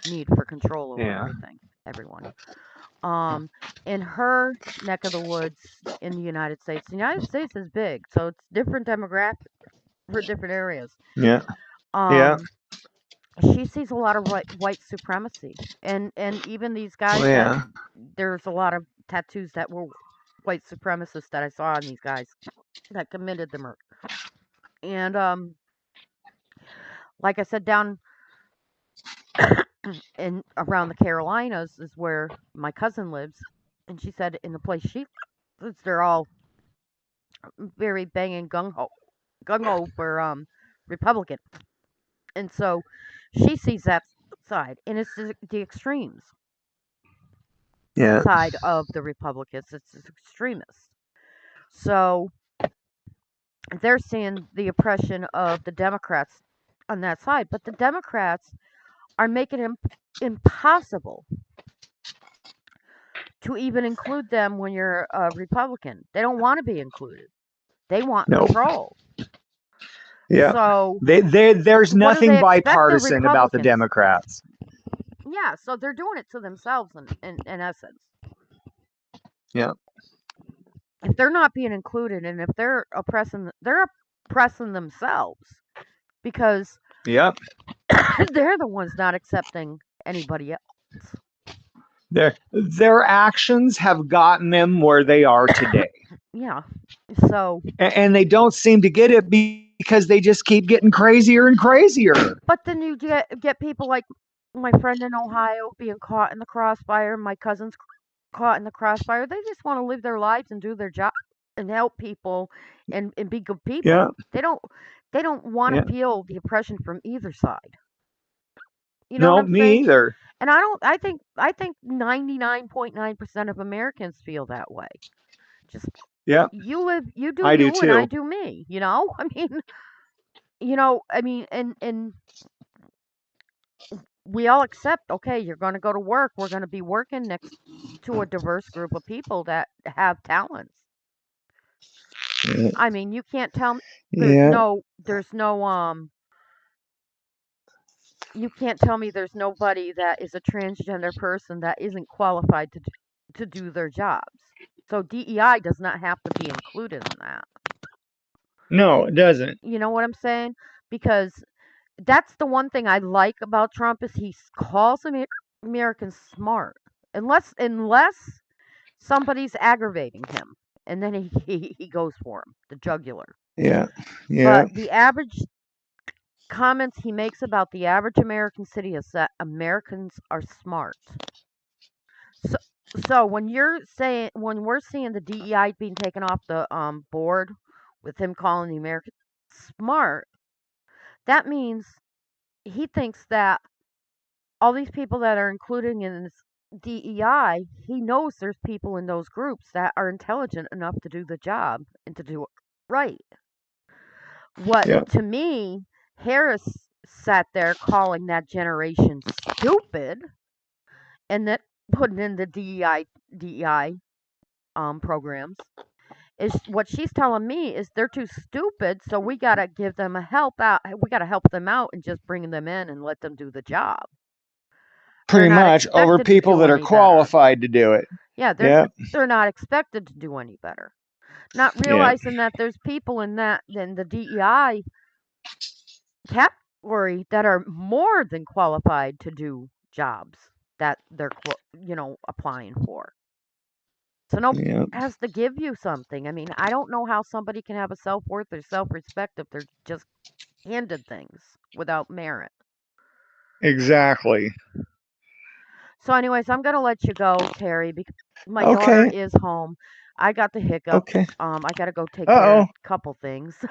need for control over Yeah, everyone. Um, in her neck of the woods in the United States is big, so it's different demographic for different areas. yeah, yeah, Um, she sees a lot of white supremacy, and even these guys that yeah. there's a lot of tattoos that were white supremacists that I saw on these guys that committed the murder. And like I said, down in around the Carolinas is where my cousin lives, and she said in the place she lives, they're all very banging gung ho for Republican, and so she sees that side, and it's the extremes Yeah. side of the Republicans. It's the extremists. So they're seeing the oppression of the Democrats on that side, but the Democrats are making it impossible to even include them when you're a Republican. They don't want to be included. They want No. control. Yeah. So There's what do nothing they expect of bipartisan about the Republicans? Democrats. Yeah, so they're doing it to themselves in essence. Yeah. If they're not being included and if they're oppressing themselves because Yep. they're the ones not accepting anybody else. Their actions have gotten them where they are today. Yeah. So, And they don't seem to get it because they just keep getting crazier and crazier. but then you get people like my friend in Ohio being caught in the crossfire, my cousin's caught in the crossfire. They just want to live their lives and do their job and help people and be good Yeah. people. They don't want Yeah. to feel the oppression from either side. You know what No, I'm me saying? either. And I think 99.9% of Americans feel that way. Just Yeah, you do I do you and I too. do me, you know? I mean and we all accept, okay, you're going to go to work, we're going to be working next to a diverse group of people that have talents. Yeah. I mean, you can't tell me Yeah. there's no you can't tell me there's nobody that is a transgender person that isn't qualified to do their jobs. So DEI does not have to be included in that. No, it doesn't. You know what I'm saying? Because that's the one thing I like about Trump is he calls Americans smart. Unless somebody's aggravating him, and then he goes for him, the jugular. Yeah. Yeah. But the average comments he makes about the average American city is that Americans are smart. So, so when we're seeing the DEI being taken off the board with him calling the Americans smart, that means he thinks that all these people that are included in this DEI, he knows there's people in those groups that are intelligent enough to do the job and to do it right. What Yeah. to me, Harris sat there calling that generation stupid and that putting in the DEI programs is what she's telling me is they're too stupid, so we gotta give them a help out. We gotta help them out and just bring them in and let them do the job. They're Pretty not much over expected to people do that are any better. qualified to do it. Yeah, Yeah. they're not expected to do any better. Not Yeah. realizing that there's people in the DEI category that are more than qualified to do jobs that they're applying for. So nobody Yeah. has to give you something. I mean, I don't know how somebody can have a self worth or self respect if they're just handed things without merit. Exactly. So, anyways, I'm gonna let you go, Terry, because my daughter Okay. is home. I got the hiccups. Okay. I gotta go take care of Uh-oh. a couple things.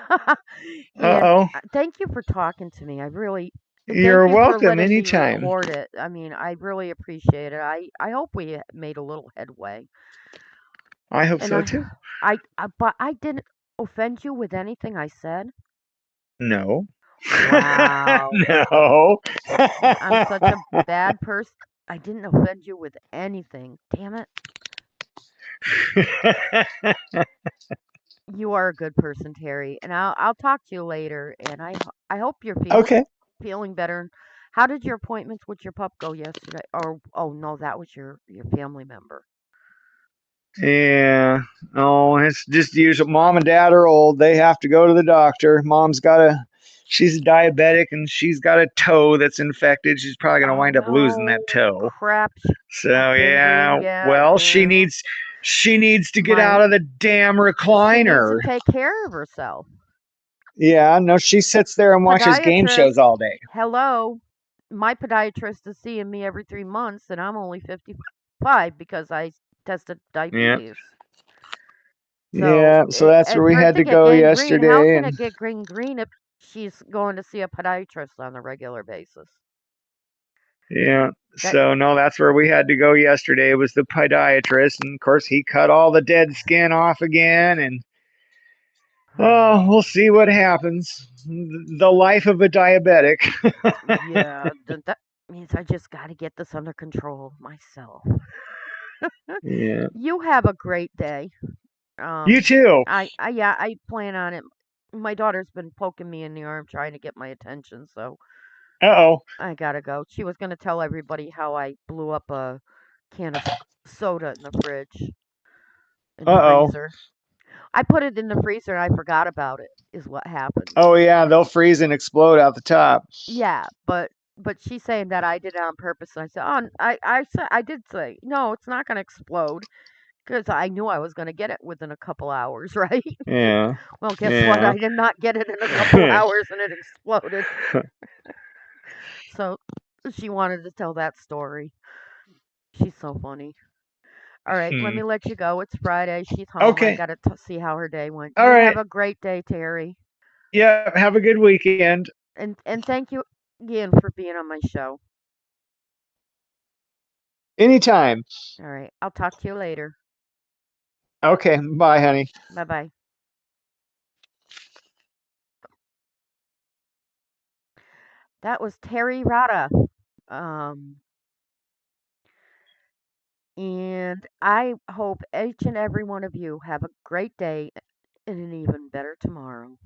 And Uh-oh. thank you for talking to me. I really thank You're you for welcome letting me anytime. record it. I mean, I really appreciate it. I hope we made a little headway. I hope And so too. but I didn't offend you with anything I said. No. Wow. No. I'm such a bad person. I didn't offend you with anything. Damn it. You are a good person, Terry, and I'll talk to you later. And I hope you're Okay. feeling better. How did your appointments with your pup go yesterday? Or oh no, that was your family member. Yeah. Oh, it's just usual. Mom and dad are old. They have to go to the doctor. She's diabetic and she's got a toe that's infected. She's probably going to Oh wind up losing that no, toe. crap! So Finger, yeah, yeah, well, yeah. she needs to get My out of the damn she needs to recliner. take care of herself. Yeah, no, she sits there and watches game shows Podiatrist, all day. hello. My podiatrist is seeing me every 3 months, and I'm only 55 because I tested Yeah. diabetes. So, Yeah, so that's where we for it had to to get go gangrene, how yesterday. can And it get gangrene if she's going to see a podiatrist on a regular basis? yeah, That, so no, that's where we had to go yesterday was the podiatrist. And of course, he cut all the dead skin off again. And oh, we'll see what happens. The life of a diabetic. yeah, that means I just got to get this under control myself. Yeah. You have a great day. You Um, too. yeah, I plan on it. My daughter's been poking me in the arm trying to get my attention, so Uh-oh. I gotta go. She was gonna tell everybody how I blew up a can of soda in the fridge and Uh-oh. freezer. I put it in the freezer and I forgot about it, is what happened. Oh yeah, they'll freeze and explode out the top. Yeah, but she's saying that I did it on purpose, and I said, "Oh, I said I did say no, it's not gonna explode." Because I knew I was going to get it within a couple hours, right? Yeah. Well, guess what? Yeah. I did not get it in a couple hours and it exploded. So she wanted to tell that story. She's so funny. All right, let Hmm. me let you go. It's Friday. She's home. I Okay. got to see how her day went. All You have right. a great day, Terry. Yeah, have a good weekend. And thank you again for being on my show. Anytime. All right, I'll talk to you later. Okay, bye, honey. Bye bye. That was Terry Rodda. Um, and I hope each and every one of you have a great day and an even better tomorrow.